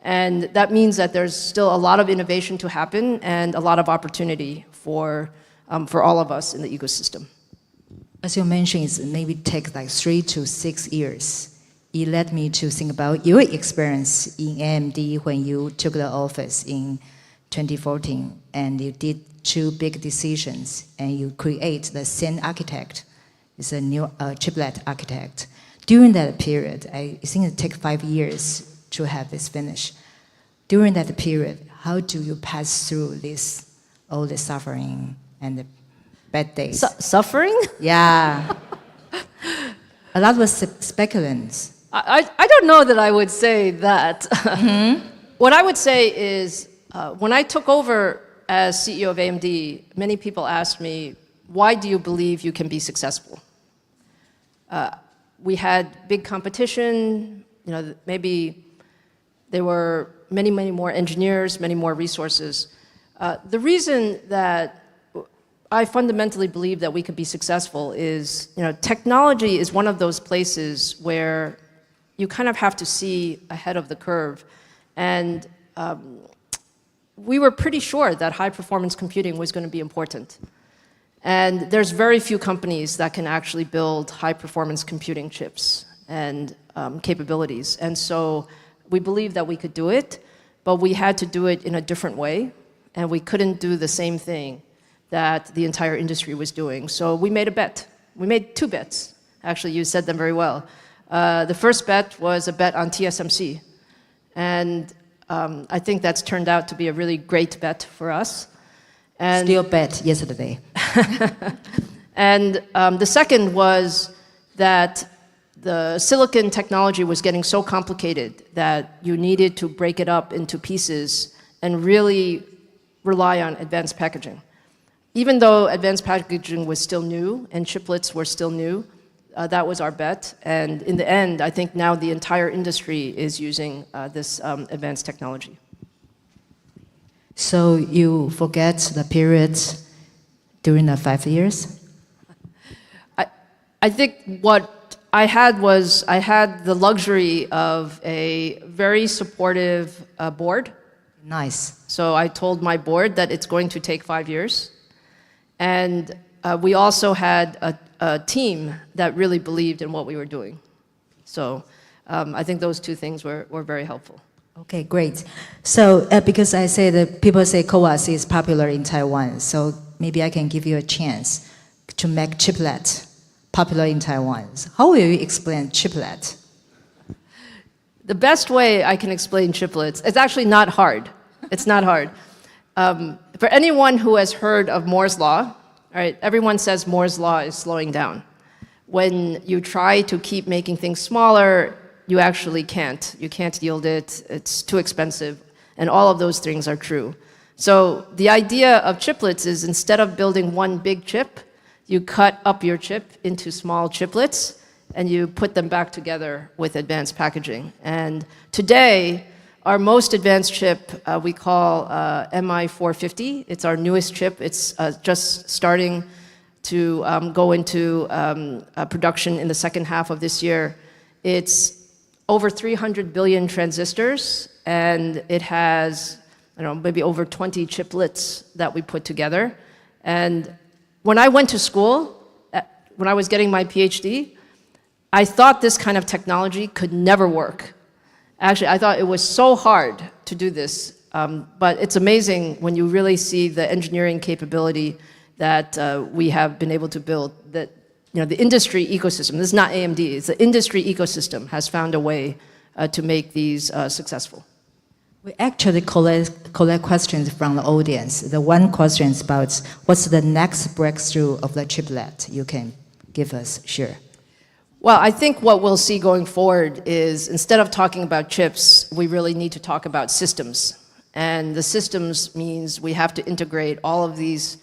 And that means that there's still a lot of innovation to happen and a lot of opportunity for all of us in the ecosystem. As you mentioned, it maybe takes like 3 to 6 years. It led me to think about your experience in AMD when you took the office in 2014, and you did 2 big decisions, and you create the same architect. It's a new chiplet architect. During that period, I think it takes 5 years to have this finished. During that period, how do you pass through all the suffering and the bad days? Suffering? Yeah. A lot of speculants. I don't know that I would say that. Mm-hmm. What I would say is, when I took over as CEO of AMD, many people asked me, why do you believe you can be successful? We had big competition. maybe there were many, many more engineers, many more resources. The reason that I fundamentally believe that we could be successful is, technology is one of those places where you kind of have to see ahead of the curve. And we were pretty sure that high-performance computing was going to be important. And there's very few companies that can actually build high-performance computing chips and capabilities. And so we believed that we could do it, but we had to do it in a different way, and we couldn't do the same thing that the entire industry was doing. So we made a bet. We made two bets. Actually, you said them very well. The first bet was a bet on TSMC. And I think that's turned out to be a really great bet for us. And Still bet yesterday. And the second was that the silicon technology was getting so complicated that you needed to break it up into pieces and really rely on advanced packaging. Even though advanced packaging was still new and chiplets were still new, that was our bet. And in the end, I think now the entire industry is using this advanced technology. So you forget the periods during the 5 years? I think what I had was I had the luxury of a very supportive board. Nice. So I told my board that it's going to take 5 years. And we also had a team that really believed in what we were doing. So I think those two things were very helpful. Okay, great. So because I say that people say CoWoS is popular in Taiwan, so maybe I can give you a chance to make chiplet popular in Taiwan. How will you explain chiplet? The best way I can explain chiplets, it's actually not hard. It's not hard. For anyone who has heard of Moore's Law, right, everyone says Moore's Law is slowing down. When you try to keep making things smaller, you actually can't. You can't yield it, it's too expensive, and all of those things are true. So the idea of chiplets is instead of building one big chip, you cut up your chip into small chiplets, and you put them back together with advanced packaging. And today, our most advanced chip we call MI450. It's our newest chip. It's just starting to go into production in the second half of this year. It's over 300 billion transistors, and it has, maybe over 20 chiplets that we put together. And when I went to school, when I was getting my PhD, I thought this kind of technology could never work. Actually, I thought it was so hard to do this, but it's amazing when you really see the engineering capability that we have been able to build. That the industry ecosystem. This is not AMD. It's the industry ecosystem has found a way to make these successful. We actually collect questions from the audience. The one question is about what's the next breakthrough of the chiplet you can give us? Sure. Well, I think what we'll see going forward is instead of talking about chips, we really need to talk about systems. And the systems means we have to integrate all of these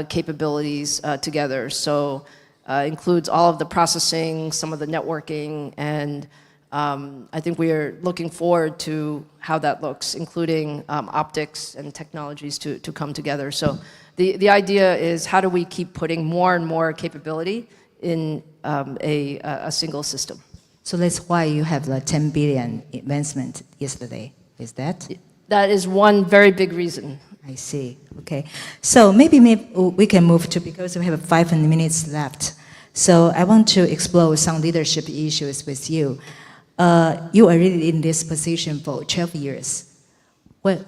capabilities together. So includes all of the processing, some of the networking, and I think we are looking forward to how that looks, including optics and technologies to come together. So the idea is how do we keep putting more and more capability in a single system. So that's why you have the 10 billion investment yesterday, is that? That is one very big reason. I see, okay. So maybe we can move to, because we have 5 minutes left. So I want to explore some leadership issues with you. You are really in this position for 12 years. Well,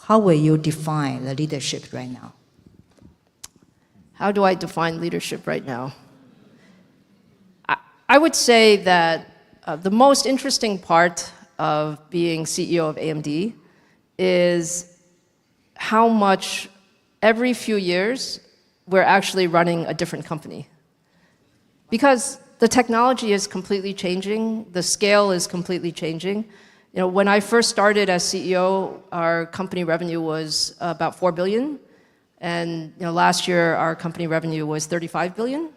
how will you define the leadership right now? How do I define leadership right now? I would say that the most interesting part of being CEO of AMD is how much every few years we're actually running a different company. Because the technology is completely changing, the scale is completely changing. When I first started as CEO, our company revenue was about 4 billion. And last year, our company revenue was 35 billion.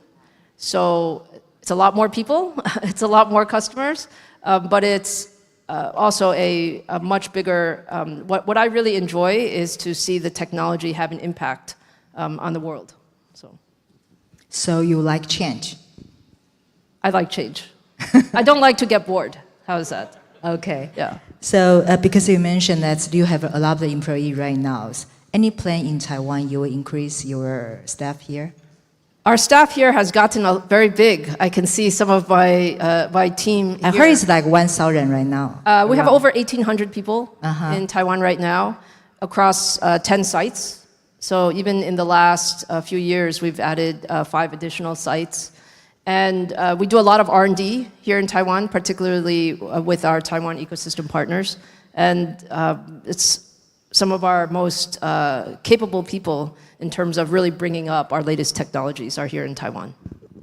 So it's a lot more people, it's a lot more customers, but it's also a much bigger, what I really enjoy is to see the technology have an impact on the world. So you like change? I like change. I don't like to get bored. How is that? Okay. Yeah. So because you mentioned that you have a lot of employees right now, any plan in Taiwan you will increase your staff here? Our staff here has gotten very big. I can see some of my team I heard it's like 1,000 right now. We have over 1,800 people in Taiwan right now across 10 sites. So even in the last few years, we've added 5 additional sites. And we do a lot of R&D here in Taiwan, particularly with our Taiwan ecosystem partners. And it's some of our most capable people in terms of really bringing up our latest technologies are here in Taiwan.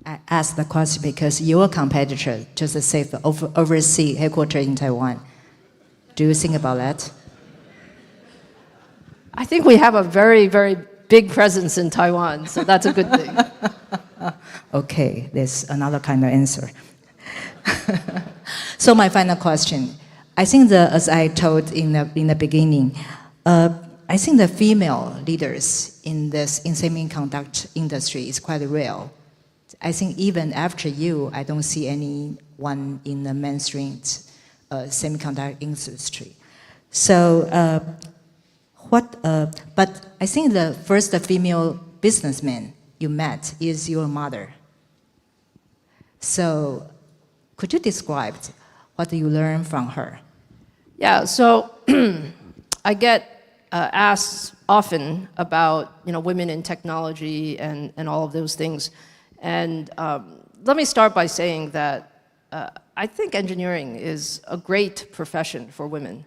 I asked the question because your competitor just said overseas headquarters in Taiwan. Do you think about that? I think we have a very, very big presence in Taiwan, so that's a good thing. Okay, there's another kind of answer. So my final question. I think as I told in the beginning, I think the female leaders in semiconductor industry is quite rare. I think even after you, I don't see anyone in the mainstream semiconductor industry. So, but I think the first female businessman you met is your mother. So, could you describe what you learned from her? Yeah, so I get asked often about women in technology and all of those things. And let me start by saying that I think engineering is a great profession for women.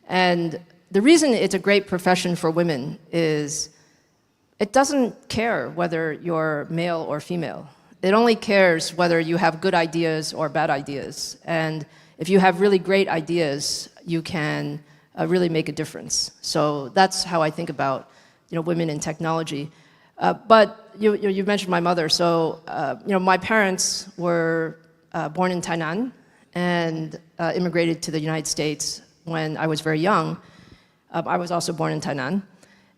And the reason it's a great profession for women is it doesn't care whether you're male or female. It only cares whether you have good ideas or bad ideas. And if you have really great ideas, you can really make a difference. So that's how I think about women in technology. But you mentioned my mother. So my parents were born in Tainan and immigrated to the United States when I was very young. I was also born in Tainan.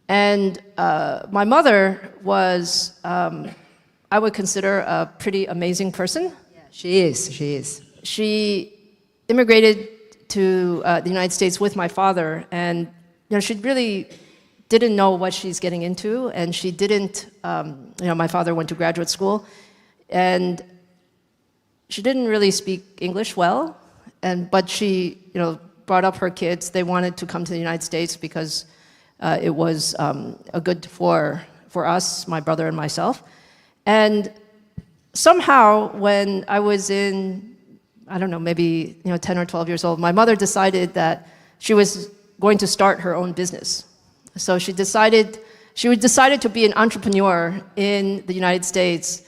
And my mother was, I would consider a pretty amazing person. Yeah, she is. She immigrated to the United States with my father, and she really didn't know what she's getting into, and she didn't, my father went to graduate school, and she didn't really speak English well, but she, brought up her kids. They wanted to come to the United States because it was a good for us, my brother and myself. And somehow, when I was in, I don't know, maybe 10 or 12 years old, my mother decided that she was going to start her own business. So she decided to be an entrepreneur in the United States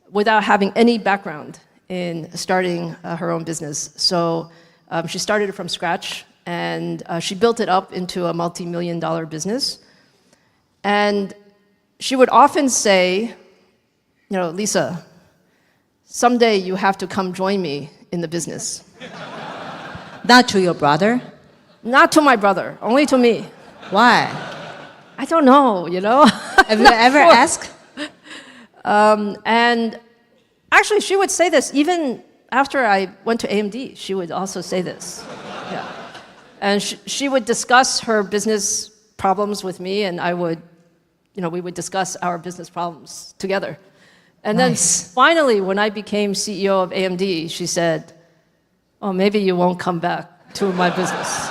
without having any background in starting her own business. So she started it from scratch, and she built it up into a multi-million-dollar business. And she would often say, Lisa, someday you have to come join me in the business. Not to your brother? Not to my brother, only to me. Why? I don't know, Have you ever asked? And actually, she would say this even after I went to AMD. She would also say this. Yeah. And she would discuss her business problems with me, and we would discuss our business problems together. And then finally, when I became CEO of AMD, she said, "Oh, maybe you won't come back to my business."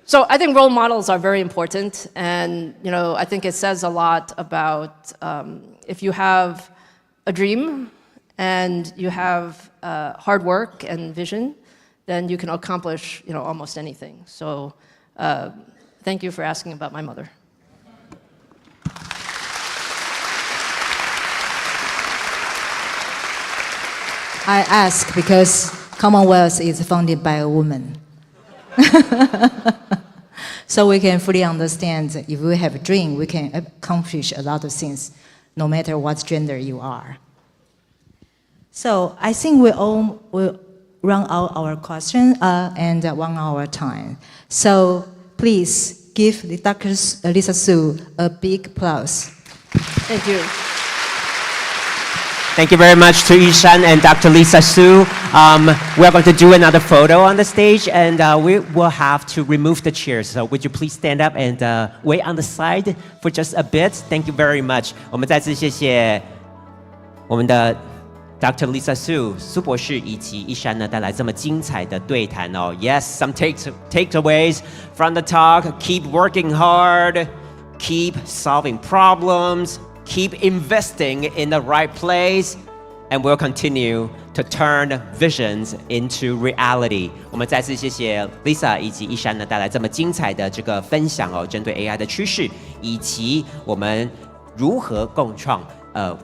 So I think role models are very important, and I think it says a lot about if you have a dream and you have hard work and vision, then you can accomplish almost anything. So thank you for asking about my mother. I ask because Commonwealth is founded by a woman. So we can fully understand that if we have a dream, we can accomplish a lot of things. no matter what gender you are. So I think we all will run out our question and 1 hour time. So please give Dr. Lisa Su a big applause. Thank you. Thank you very much to Yishan and Dr. Lisa Su. We're going to do another photo on the stage, and we will have to remove the chairs. So would you please stand up and wait on the side for just a bit? Thank you very much. 我们再次谢谢我们的 Dr. Lisa Su 苏博士以及一山呢带来这么精彩的对谈哦。Yes, some takeaways from the talk. Keep working hard. Keep solving problems. Keep investing in the right place, and we'll continue to turn visions into reality. 我们再次谢谢 Lisa 以及一山呢带来这么精彩的这个分享哦，针对 AI 的趋势以及我们如何共创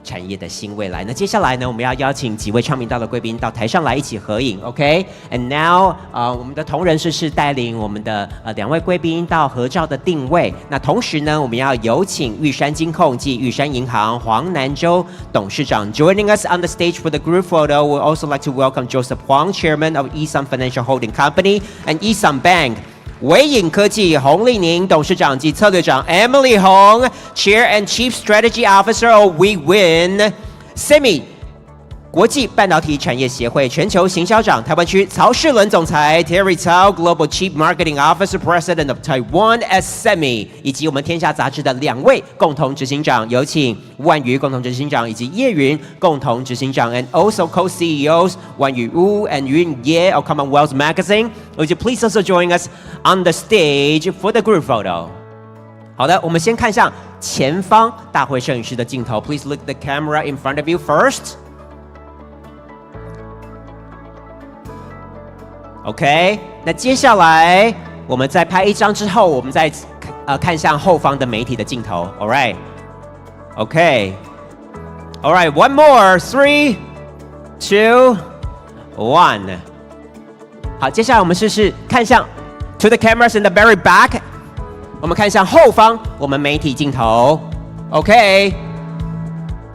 产业的新未来。那接下来呢，我们要邀请几位唱名道的贵宾到台上来一起合影 ，OK？ And now， 我们的同仁是带领我们的2位贵宾到合照的定位。那同时呢，我们要有请玉山金控暨玉山银行黄南洲董事长 joining us on the stage for the group photo. We'd also like to welcome Joseph Huang, Chairman of Yi-Sun Financial Holding Company and Yi-Sun Bank.微影科技洪丽宁董事长及策略长 Emily Hong, Chair and Chief Strategy Officer of WeWin, Semi 国际半导体产业协会全球行销长台湾区曹世伦总裁 Terry Cao, Global Chief Marketing Officer, President of Taiwan at Semi, 以及我们天下杂志的2位共同执行长，有请万瑜共同执行长以及叶云共同执行长 and also co-CEOs 万宇乌 and Yun Ye of Commonwealth Magazine. Would you please also join us on the stage for the group photo? 好的，我们先看向前方大会摄影师的镜头。Please look the camera in front of you first.OK， 那接下来我们在拍1张之后，我们再看向后方的媒体的镜头。All right, OK, all right, one more, 3, 2, 1。好，接下来我们试试看向 to the cameras in the very back。我们看向后方，我们媒体镜头。OK，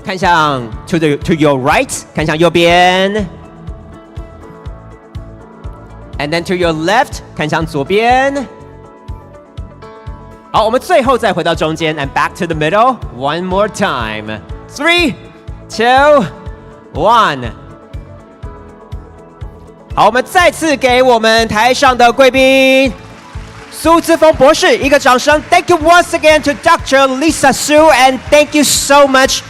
看向 to your right， 看向右边。And then to your left， 看向左边。好，我们最后再回到中间 ，and back to the middle one more time. 3, 2, 1。好，我们再次给我们台上的贵宾苏姿丰博士一个掌声。Thank you once again to Dr. Lisa Su, and thank you so much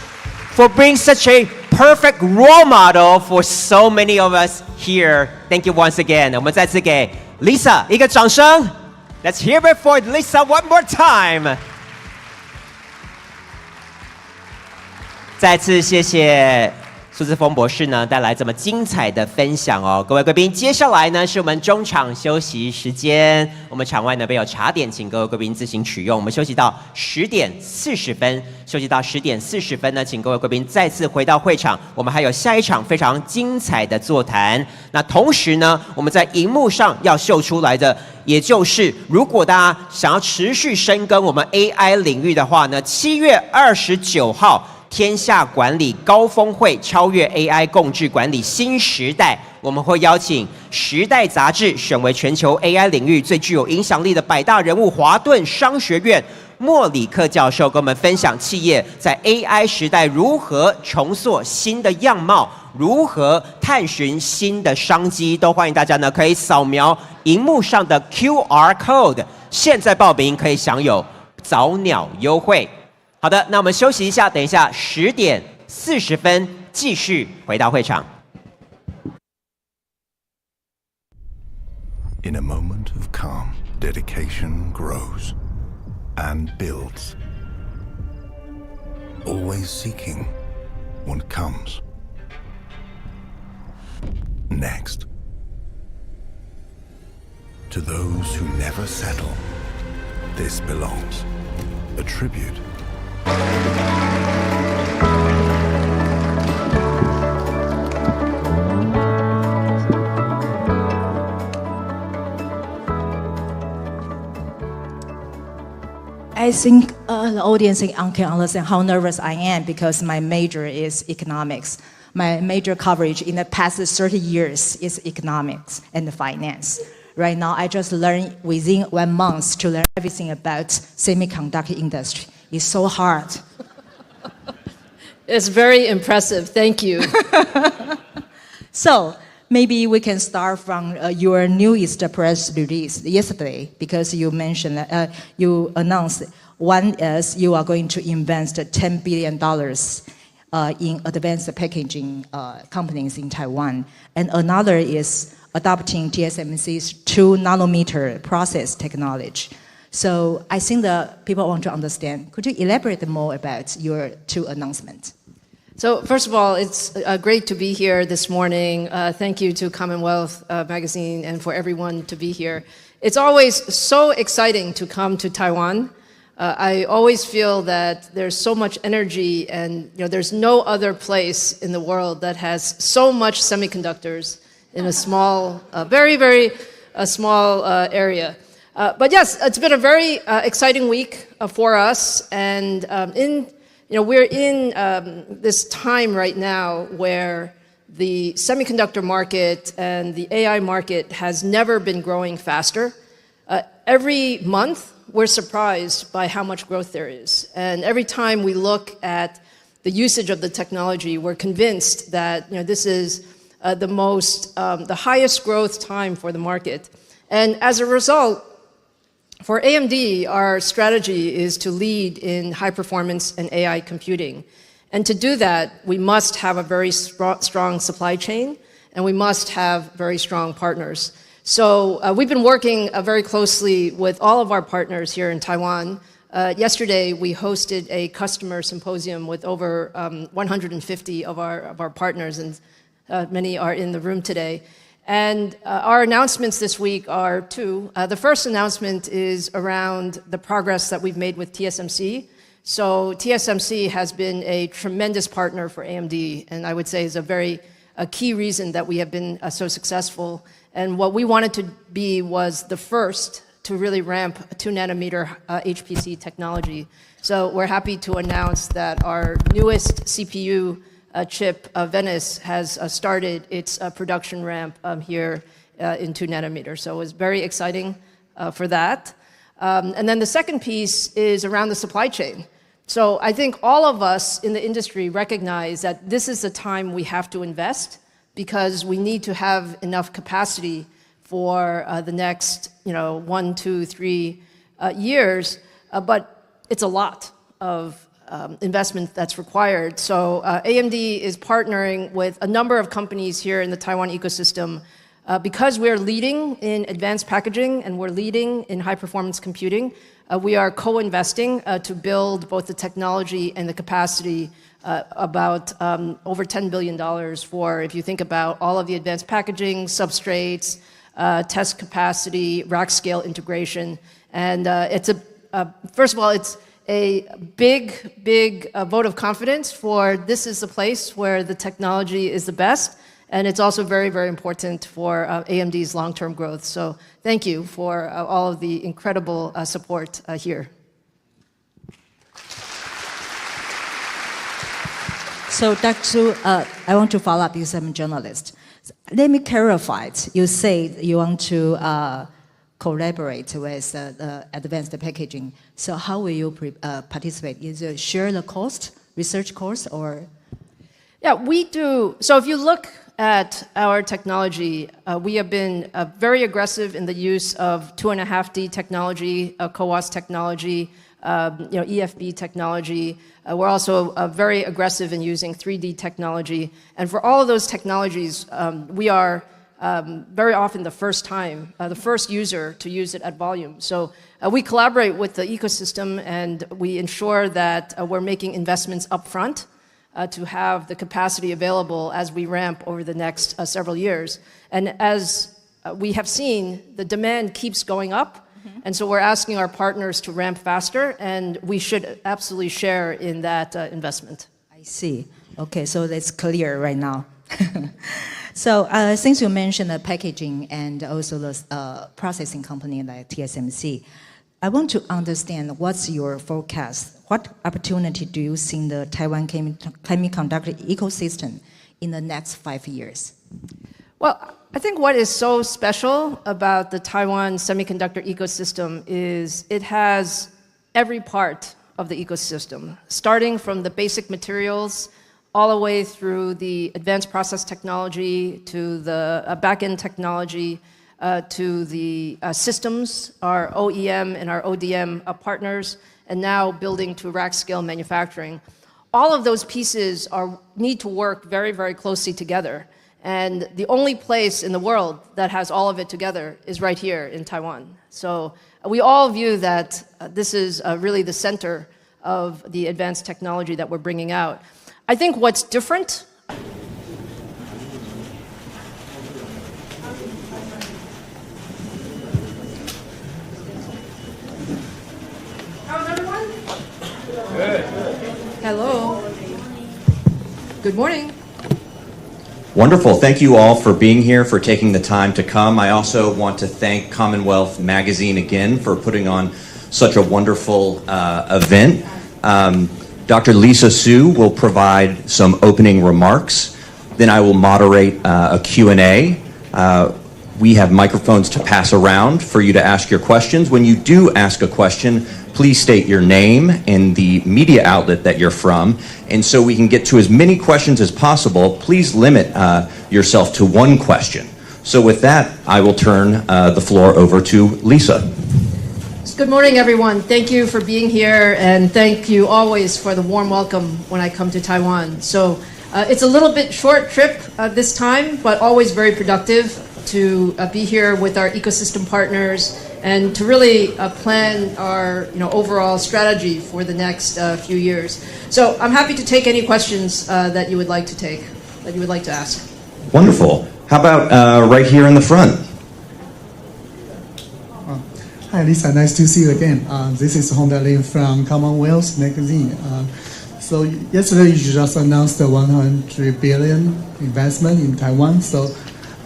for being such a perfect role model for so many of us here. Thank you once again. 我们再次给 Lisa 一个掌声。Let's hear it for Lisa one more time. 再次谢谢苏姿丰博士呢带来这么精彩的分享哦，各位贵宾，接下来呢是我们中场休息时间，我们场外呢备有茶点，请各位贵宾自行取用。我们休息到10点40分，休息到10点40分呢，请各位贵宾再次回到会场，我们还有下一场非常精彩的座谈。那同时呢，我们在荧幕上要秀出来的，也就是如果大家想要持续深耕我们 AI 领域的话呢，7月29号。天下管理高峰会超越 AI 共治管理新时代，我们会邀请《时代》杂志选为全球 AI 领域最具有影响力的100大人物，华顿商学院莫里克教授跟我们分享企业在 AI 时代如何重塑新的样貌，如何探寻新的商机，都欢迎大家呢可以扫描荧幕上的 QR code， 现在报名可以享有早鸟优惠。好的，那我们休息一下，等一下10点40分继续回到会场。In a moment of calm, dedication grows and builds, always seeking what comes next. To those who never settle, this belongs. A tribute. I think the audience can understand how nervous I am because my major is economics. My major coverage in the past 30 years is economics and finance. Right now, I just learned within 1 month to learn everything about semiconductor industry. It's so hard. It's very impressive. Thank you. So maybe we can start from your newest press release yesterday, because you mentioned, you announced one is you are going to invest $10 billion in advanced packaging companies in Taiwan, and another is adopting TSMC's 2 nanometer process technology. So I think that people want to understand. Could you elaborate more about your 2 announcements? So first of all, it's great to be here this morning. Thank you to Commonwealth Magazine and for everyone to be here. It's always so exciting to come to Taiwan. I always feel that there's so much energy, and there's no other place in the world that has so much semiconductors in a small, very small area. But yes, it's been a very exciting week for us, and we're in this time right now where the semiconductor market and the AI market has never been growing faster. Every month, we're surprised by how much growth there is. And every time we look at the usage of the technology, we're convinced that this is the highest growth time for the market. And as a result, for AMD, our strategy is to lead in high performance and AI computing. And to do that, we must have a very strong supply chain, and we must have very strong partners. So we've been working very closely with all of our partners here in Taiwan. Yesterday, we hosted a customer symposium with over 150 of our partners, and many are in the room today. And our announcements this week are 2. The first announcement is around the progress that we've made with TSMC. So TSMC has been a tremendous partner for AMD, and I would say is a key reason that we have been so successful. And what we wanted to be was the first to really ramp 2 nanometer HPC technology. So we're happy to announce that our newest CPU chip, Venice, has started its production ramp here in 2 nanometers. So it was very exciting for that. And then the second piece is around the supply chain. So I think all of us in the industry recognize that this is the time we have to invest, because we need to have enough capacity for the next 1, 2, 3 years. But it's a lot of investment that's required. So AMD is partnering with a number of companies here in the Taiwan ecosystem because we're leading in advanced packaging and we're leading in high-performance computing. We are co-investing to build both the technology and the capacity about over $10 billion for, if you think about all of the advanced packaging, substrates, test capacity, rack scale integration. And first of all, it's a big vote of confidence for this is the place where the technology is the best, and it's also very important for AMD's long-term growth. So thank you for all of the incredible support here. So Dr. Su, I want to follow up because I'm a journalist. Let me clarify. You say you want to collaborate with advanced packaging. So how will you participate? Is it share the cost, research cost, or? Yeah, we do. So if you look at our technology, we have been very aggressive in the use of 2.5D technology, CoWoS technology, EFB technology. We're also very aggressive in using 3D technology. And for all of those technologies, we are very often the first user to use it at volume. So we collaborate with the ecosystem, and we ensure that we're making investments upfront to have the capacity available as we ramp over the next several years. And as we have seen, the demand keeps going up. And so we're asking our partners to ramp faster, and we should absolutely share in that investment. I see. Okay, so that's clear right now. So since you mentioned the packaging and also the processing company like TSMC, I want to understand what's your forecast. What opportunity do you see in the Taiwan semiconductor ecosystem in the next 5 years? Well, I think what is so special about the Taiwan semiconductor ecosystem is it has every part of the ecosystem, starting from the basic materials all the way through the advanced process technology to the back-end technology to the systems, our OEM and our ODM partners, and now building to rack-scale manufacturing. All of those pieces need to work very, very closely together. And the only place in the world that has all of it together is right here in Taiwan. So we all view that this is really the center of the advanced technology that we're bringing out. I think what's different. How's everyone? Good. Hello. Good morning. Wonderful. Thank you all for being here, for taking the time to come. I also want to thank Commonwealth Magazine again for putting on such a wonderful event. Dr. Lisa Su will provide some opening remarks. Then I will moderate a Q&A. We have microphones to pass around for you to ask your questions. When you do ask a question, please state your name and the media outlet that you're from. And so we can get to as many questions as possible, please limit yourself to one question. So with that, I will turn the floor over to Lisa. Good morning, everyone. Thank you for being here, and thank you always for the warm welcome when I come to Taiwan. So it's a little bit short trip this time, but always very productive to be here with our ecosystem partners and to really plan our overall strategy for the next few years. So I'm happy to take any questions that you would like to ask. Wonderful. How about right here in the front? Hi, Lisa. Nice to see you again. This is Honda Lin from Commonwealth Magazine. So yesterday you just announced the 100 billion investment in Taiwan. So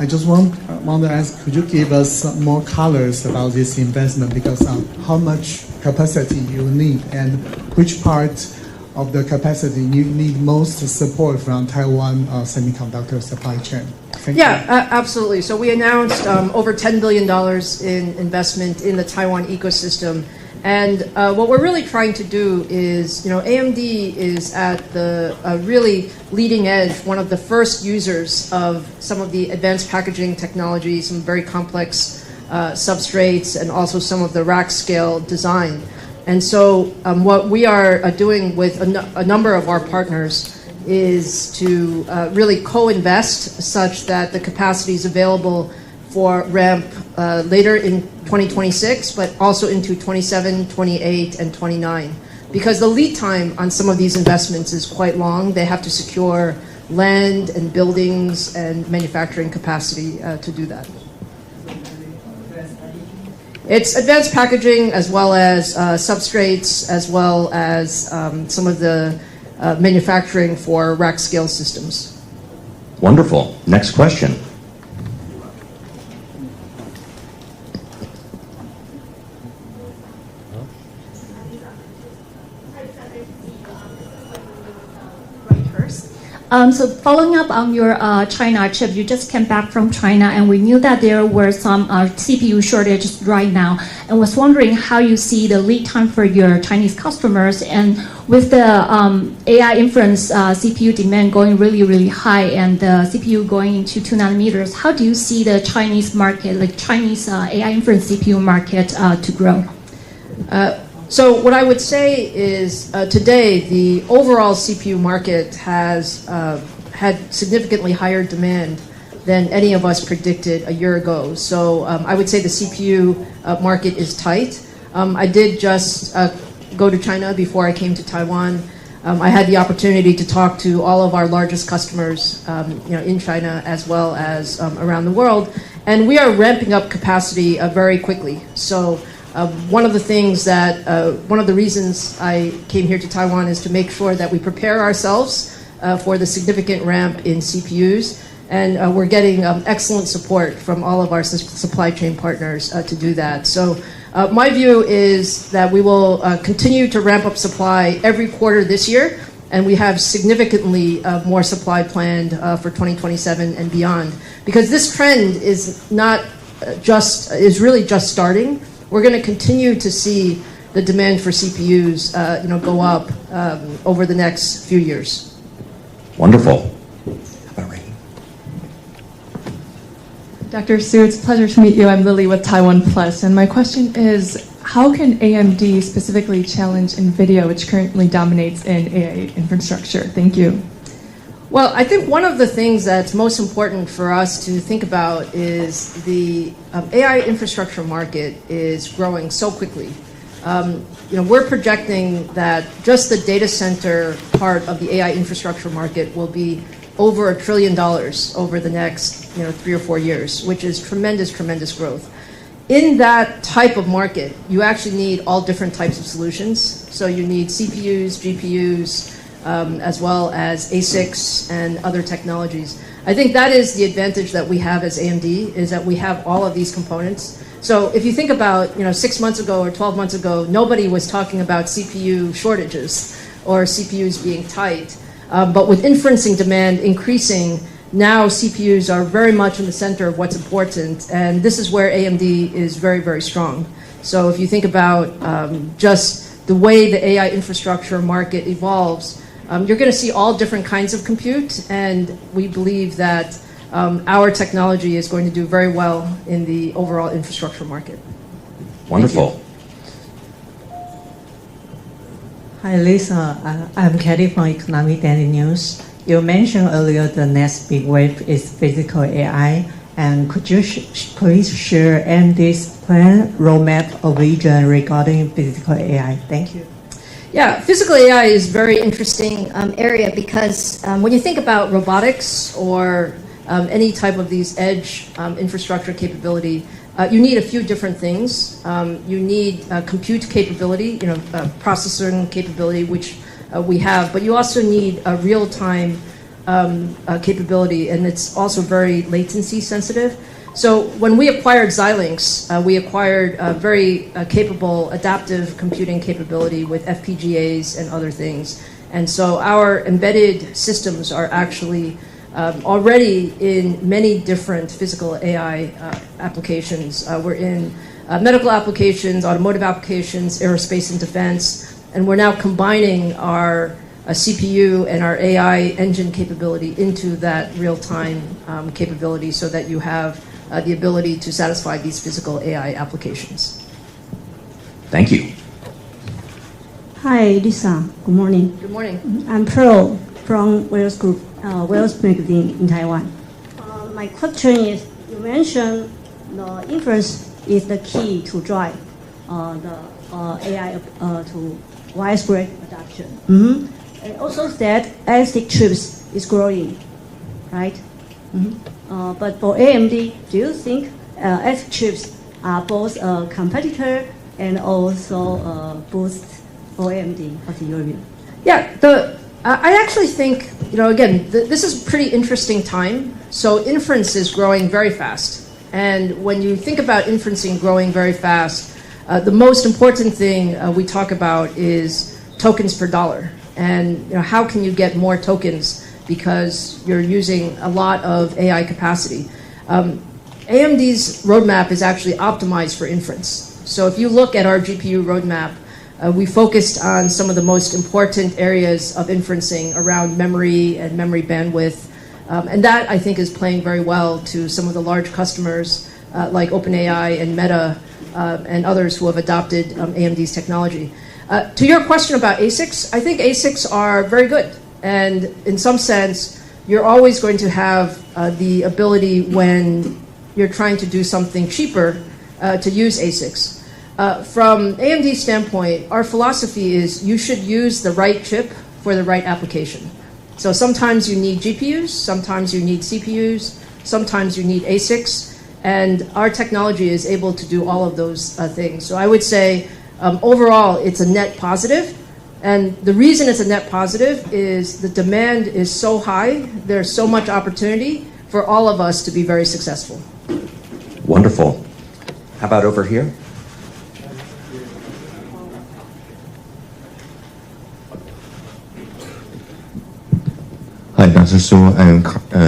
I just want to ask, could you give us some more colors about this investment? Because how much capacity you need and which part of the capacity you need most support from Taiwan semiconductor supply chain? Absolutely. So we announced over $10 billion in investment in the Taiwan ecosystem. And what we're really trying to do is, AMD is at the really leading edge, one of the first users of some of the advanced packaging technology, some very complex substrates, and also some of the rack scale design. And so what we are doing with a number of our partners is to really co-invest such that the capacity is available for ramp later in 2026, but also into 27, 28, and 29. Because the lead time on some of these investments is quite long. They have to secure land and buildings and manufacturing capacity to do that. It's advanced packaging as well as substrates, as well as some of the manufacturing for rack scale systems. Wonderful. Next question. So following up on your China chip, you just came back from China, and we knew that there were some CPU shortages right now, and was wondering how you see the lead time for your Chinese customers, and with the AI inference CPU demand going really, really high, and the CPU going into 2 nanometers, how do you see the Chinese market, like Chinese AI inference CPU market to grow? So what I would say is today the overall CPU market has had significantly higher demand than any of us predicted a year ago. So I would say the CPU market is tight. I did just go to China before I came to Taiwan. I had the opportunity to talk to all of our largest customers in China as well as around the world. And we are ramping up capacity very quickly. So one of the things that, one of the reasons I came here to Taiwan is to make sure that we prepare ourselves for the significant ramp in CPUs. And we're getting excellent support from all of our supply chain partners to do that. So My view is that we will continue to ramp up supply every quarter this year, and we have significantly more supply planned for 2027 and beyond. Because this trend is not is really just starting. We're going to continue to see the demand for CPUs go up over the next few years. Wonderful. How about Ray? Dr. Su, it's a pleasure to meet you. I'm Lily with Taiwan Plus, and my question is, how can AMD specifically challenge NVIDIA, which currently dominates in AI infrastructure? Thank you. Well, I think one of the things that's most important for us to think about is the AI infrastructure market is growing so quickly. We're projecting that just the data center part of the AI infrastructure market will be over $1 trillion over the next 3 or 4 years, which is tremendous, tremendous growth. In that type of market, you actually need all different types of solutions. So you need CPUs, GPUs, as well as ASICs and other technologies. I think that is the advantage that we have as AMD, is that we have all of these components. So if you think about 6 months ago or 12 months ago, nobody was talking about CPU shortages or CPUs being tight. But with inferencing demand increasing, now CPUs are very much in the center of what's important, and this is where AMD is very, very strong. So if you think about just the way the AI infrastructure market evolves, you're going to see all different kinds of compute, and we believe that our technology is going to do very well in the overall infrastructure market. Wonderful. Hi, Lisa. I'm Katie from Economic Daily News. You mentioned earlier the next big wave is physical AI. And could you please share AMD's plan, roadmap, or vision regarding physical AI? Thank you. Yeah, physical AI is a very interesting area because when you think about robotics or any type of these edge infrastructure capability, you need a few different things. You need compute capability, processing capability, which we have, but you also need a real-time capability, and it's also very latency sensitive. So when we acquired Xilinx, we acquired a very capable adaptive computing capability with FPGAs and other things. And so our embedded systems are actually already in many different physical AI applications. We're in medical applications, automotive applications, aerospace and defense, and we're now combining our CPU and our AI engine capability into that real-time capability so that you have the ability to satisfy these physical AI applications. Thank you. Hi, Lisa. Good morning. Good morning. I'm Pearl from Wales Group, Wales Magazine in Taiwan. My question is, you mentioned the inference is the key to drive the AI to widespread adoption. Mm-hmm. And also that ASIC chips is growing, right? Mm-hmm. But for AMD, do you think ASIC chips are both a competitor and also a boost for AMD? What's your view? Yeah, I actually think, again, this is a pretty interesting time. So inference is growing very fast. And when you think about inferencing growing very fast, the most important thing we talk about is tokens per dollar. And how can you get more tokens because you're using a lot of AI capacity. AMD's roadmap is actually optimized for inference. So if you look at our GPU roadmap, we focused on some of the most important areas of inferencing around memory and memory bandwidth. And that, I think, is playing very well to some of the large customers like OpenAI and Meta and others who have adopted AMD's technology. To your question about ASICs, I think ASICs are very good. And in some sense, you're always going to have the ability when you're trying to do something cheaper to use ASICs. From AMD's standpoint, our philosophy is you should use the right chip for the right application. So sometimes you need GPUs, sometimes you need CPUs, sometimes you need ASICs, and our technology is able to do all of those things. So I would say overall it's a net positive. And the reason it's a net positive is the demand is so high, there's so much opportunity for all of us to be very successful. Wonderful. How about over here? Su. I'm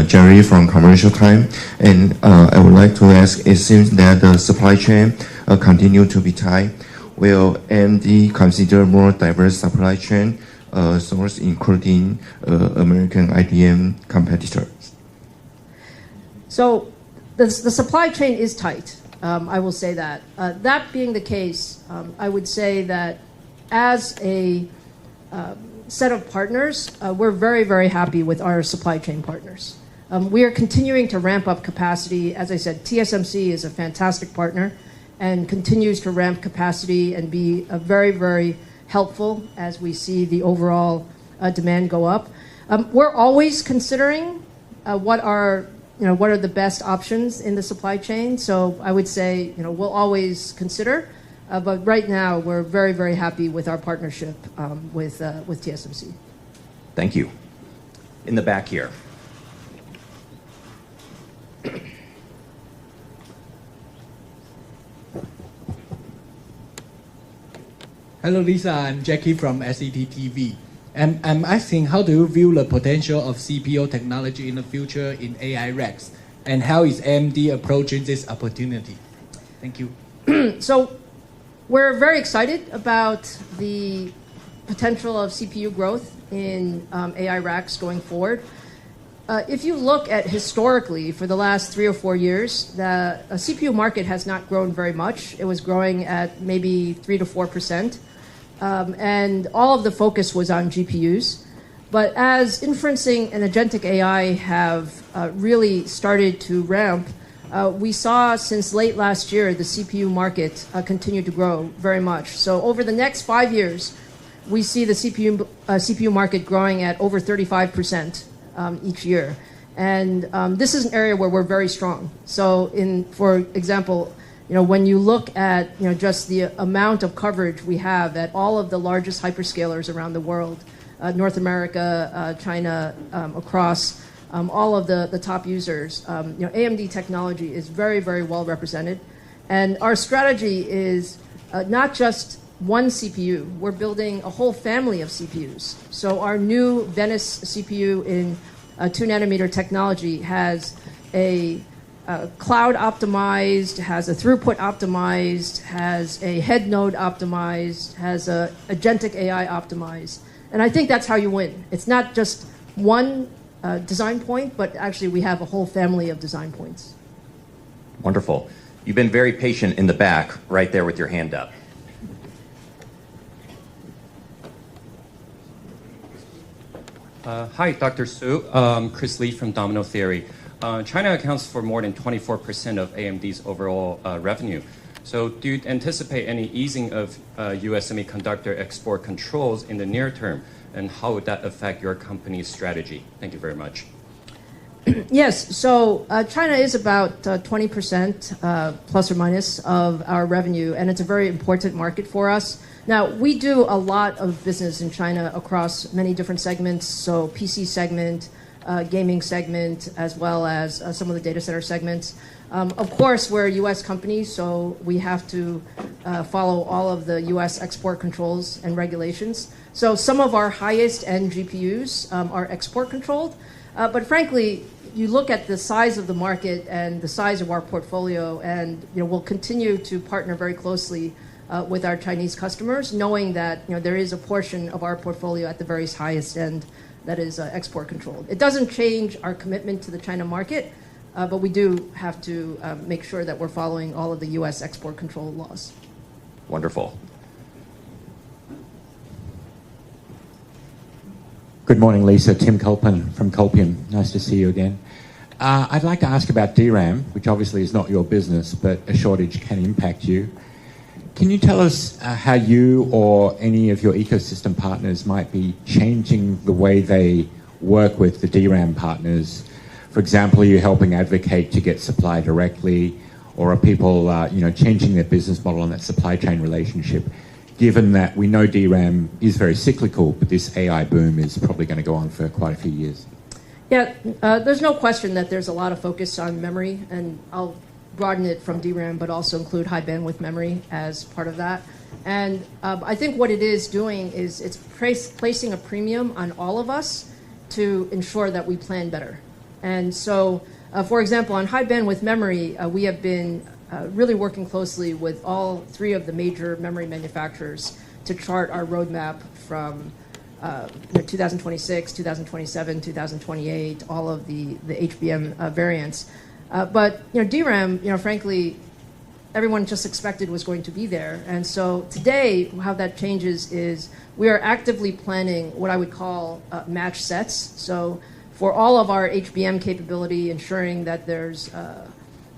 Jerry from Commercial Time, and I would like to ask, it seems that the supply chain continue to be tight. Will AMD consider more diverse supply chain source, including American IDM competitors? So the supply chain is tight. I will say that. That being the case, I would say that as a set of partners, we're very, very happy with our supply chain partners. We are continuing to ramp up capacity. As I said, TSMC is a fantastic partner and continues to ramp capacity and be very, very helpful as we see the overall demand go up. We're always considering what are the best options in the supply chain. So I would say, we'll always consider. But right now, we're very, very happy with our partnership with TSMC. Thank you. In the back here. Hello, Lisa. I'm Jackie from SET TV. And I'm asking, how do you view the potential of CPO technology in the future in AI racks? And how is AMD approaching this opportunity? Thank you. So we're very excited about the potential of CPU growth in AI racks going forward. If you look at historically, for the last 3 or 4 years, the CPU market has not grown very much. It was growing at maybe 3 to 4%. And all of the focus was on GPUs. But as inferencing and agentic AI have really started to ramp, we saw since late last year the CPU market continue to grow very much. So over the next 5 years, we see the CPU market growing at over 35% each year. And this is an area where we're very strong. So for example, when you look at just the amount of coverage we have at all of the largest hyperscalers around the world, North America, China, across all of the top users, AMD technology is very, very well represented. And our strategy is not just one CPU. We're building a whole family of CPUs. So our new Venice CPU in 2nm technology has a cloud optimized, has a throughput optimized, has a head node optimized, has a agentic AI optimized. And I think that's how you win. It's not just one design point, but actually we have a whole family of design points. Wonderful. You've been very patient in the back, right there with your hand up. Hi, Dr. Su. Chris Lee from Domino Theory. China accounts for more than 24% of AMD's overall revenue. So do you anticipate any easing of U.S. semiconductor export controls in the near term? And how would that affect your company's strategy? Thank you very much. Yes, so China is about 20% plus or minus of our revenue, and it's a very important market for us. Now, we do a lot of business in China across many different segments, so PC segment, gaming segment, as well as some of the data center segments. Of course, we're a U.S. company, so we have to follow all of the U.S. export controls and regulations. So some of our highest end GPUs are export controlled. But frankly, you look at the size of the market and the size of our portfolio, and we'll continue to partner very closely with our Chinese customers, knowing that there is a portion of our portfolio at the very highest end that is export controlled. It doesn't change our commitment to the China market, but we do have to make sure that we're following all of the U.S. export control laws. Wonderful. Good morning, Lisa. Tim Culpin from Culpian. Nice to see you again. I'd like to ask about DRAM, which obviously is not your business, but a shortage can impact you. Can you tell us how you or any of your ecosystem partners might be changing the way they work with the DRAM partners? For example, are you helping advocate to get supply directly, or are people changing their business model on that supply chain relationship, given that we know DRAM is very cyclical, but this AI boom is probably going to go on for quite a few years? Yeah, there's no question that there's a lot of focus on memory, and I'll broaden it from DRAM, but also include high bandwidth memory as part of that. And I think what it is doing is it's placing a premium on all of us to ensure that we plan better. And so, for example, on high bandwidth memory, we have been really working closely with all three of the major memory manufacturers to chart our roadmap from 2026, 2027, 2028, all of the HBM variants. But DRAM, frankly, everyone just expected was going to be there. And so today, how that changes is we are actively planning what I would call match sets. So for all of our HBM capability, ensuring that there's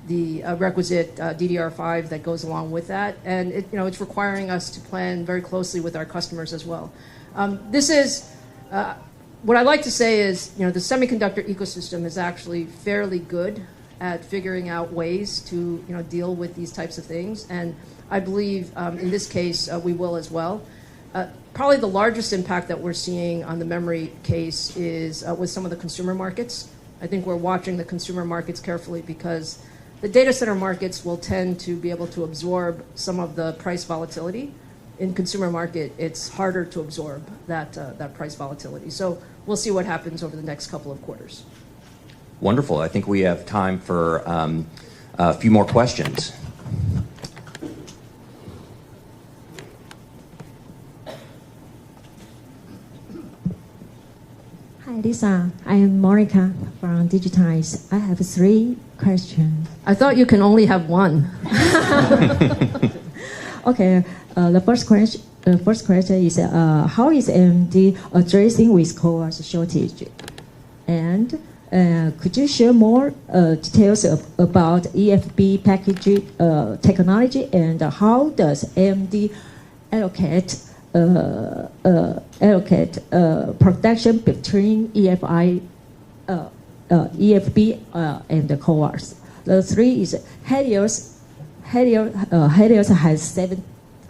the requisite DDR5 that goes along with that. And it's requiring us to plan very closely with our customers as well. This is, what I like to say is, the semiconductor ecosystem is actually fairly good at figuring out ways to deal with these types of things. And I believe in this case, we will as well. Probably the largest impact that we're seeing on the memory case is with some of the consumer markets. I think we're watching the consumer markets carefully because the data center markets will tend to be able to absorb some of the price volatility. In consumer market, it's harder to absorb that price volatility. So we'll see what happens over the next couple of quarters. Wonderful. I think we have time for a few more questions. Hi, Lisa. I am Monica from Digitize. I have 3 questions. I thought you can only have one. Okay. The first question is how is AMD addressing with CoWoS shortage? And could you share more details about EFB packaging technology and how does AMD allocate production between EFB and the CoWoS? The 3 is Helios has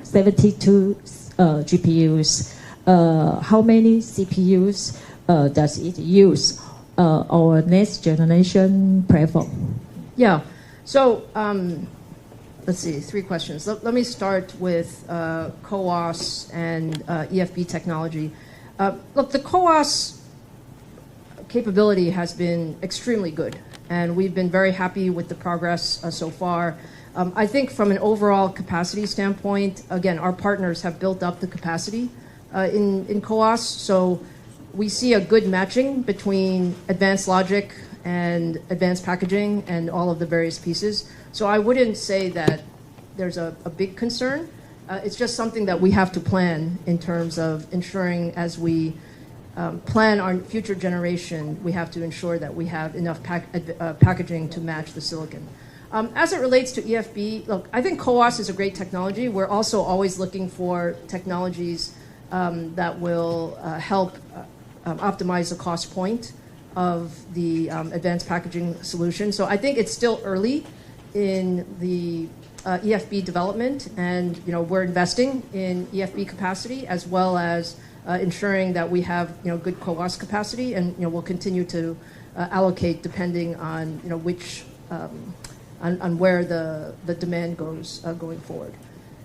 72 GPUs. How many CPUs does it use? Our next generation platform? Yeah. So let's see, 3 questions. Let me start with CoWoS and EFB technology. Look, the CoWoS capability has been extremely good, and we've been very happy with the progress so far. I think from an overall capacity standpoint, again, our partners have built up the capacity in CoWoS, so we see a good matching between advanced logic and advanced packaging and all of the various pieces. So I wouldn't say that there's a big concern. It's just something that we have to plan in terms of ensuring as we plan our future generation, we have to ensure that we have enough packaging to match the silicon. As it relates to EFB, look, I think CoWoS is a great technology. We're also always looking for technologies that will help optimize the cost point of the advanced packaging solution. So I think it's still early in the EFB development, and we're investing in EFB capacity as well as ensuring that we have good CoWoS capacity, and we'll continue to allocate depending on which on where the demand goes going forward.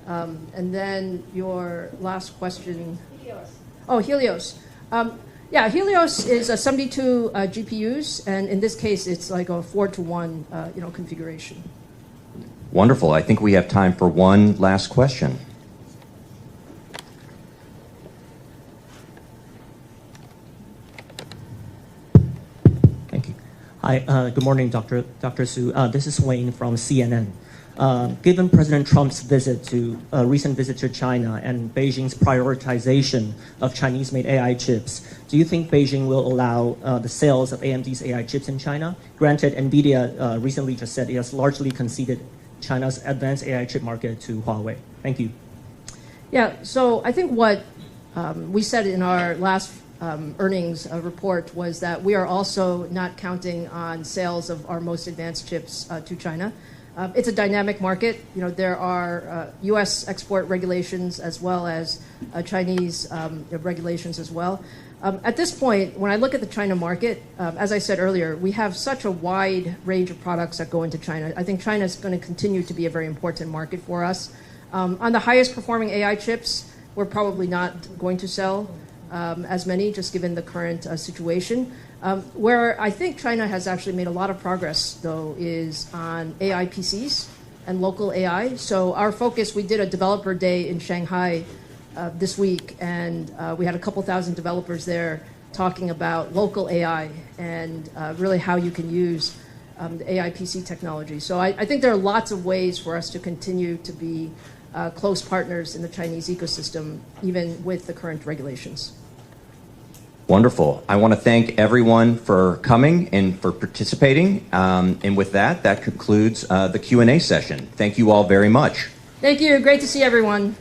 And then your last question. Helios. Oh, Helios. Yeah, Helios is 72 GPUs, and in this case, it's like a 4-to-1 configuration. Wonderful. I think we have time for one last question. Thank you. Hi, good morning, Dr. Su. This is Wayne from CNN. Given President Trump's recent visit to China and Beijing's prioritization of Chinese-made AI chips, do you think Beijing will allow the sales of AMD's AI chips in China? Granted, NVIDIA recently just said it has largely conceded China's advanced AI chip market to Huawei. Thank you. Yeah, so I think what we said in our last earnings report was that we are also not counting on sales of our most advanced chips to China. It's a dynamic market. There are U.S. export regulations as well as Chinese regulations as well. At this point, when I look at the China market, as I said earlier, we have such a wide range of products that go into China. I think China is going to continue to be a very important market for us. On the highest performing AI chips, we're probably not going to sell as many, just given the current situation. Where I think China has actually made a lot of progress, though, is on AI PCs and local AI. So our focus, we did a developer day in Shanghai this week, and we had a couple thousand developers there talking about local AI and really how you can use the AI PC technology. So I think there are lots of ways for us to continue to be close partners in the Chinese ecosystem, even with the current regulations. Wonderful. I want to thank everyone for coming and for participating. And with that, that concludes the Q&A session. Thank you all very much. Thank you. Great to see everyone.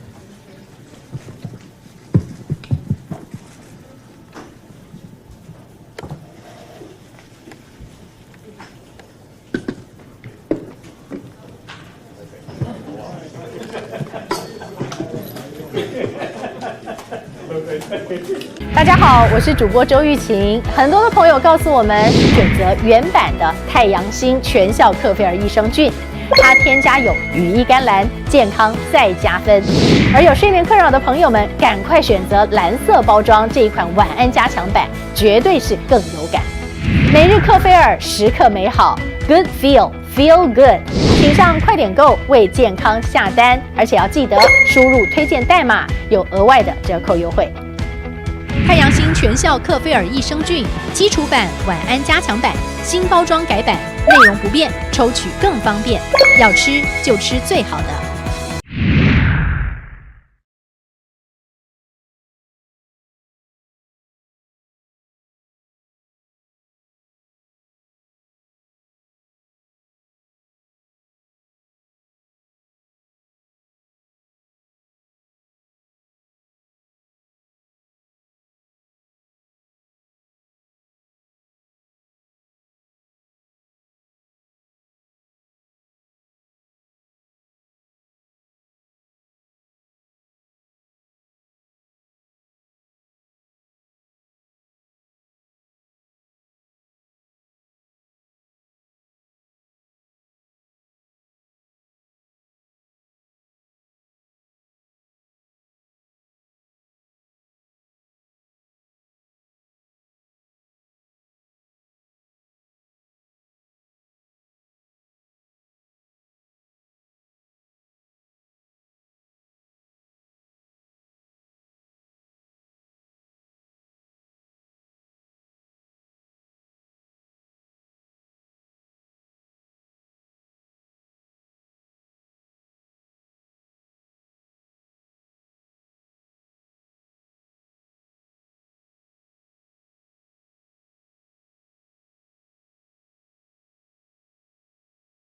大家好，我是主播周玉琴。很多的朋友告诉我们，选择原版的太阳星全效克菲尔益生菌，它添加有羽衣甘蓝，健康再加分。而有睡眠困扰的朋友们，赶快选择蓝色包装这一款晚安加强版，绝对是更有感。每日克菲尔，时刻美好 ，Good Feel Good。请上快点购为健康下单，而且要记得输入推荐代码，有额外的折扣优惠。太阳星全效克菲尔益生菌基础版、晚安加强版，新包装改版，内容不变，抽取更方便。要吃就吃最好的。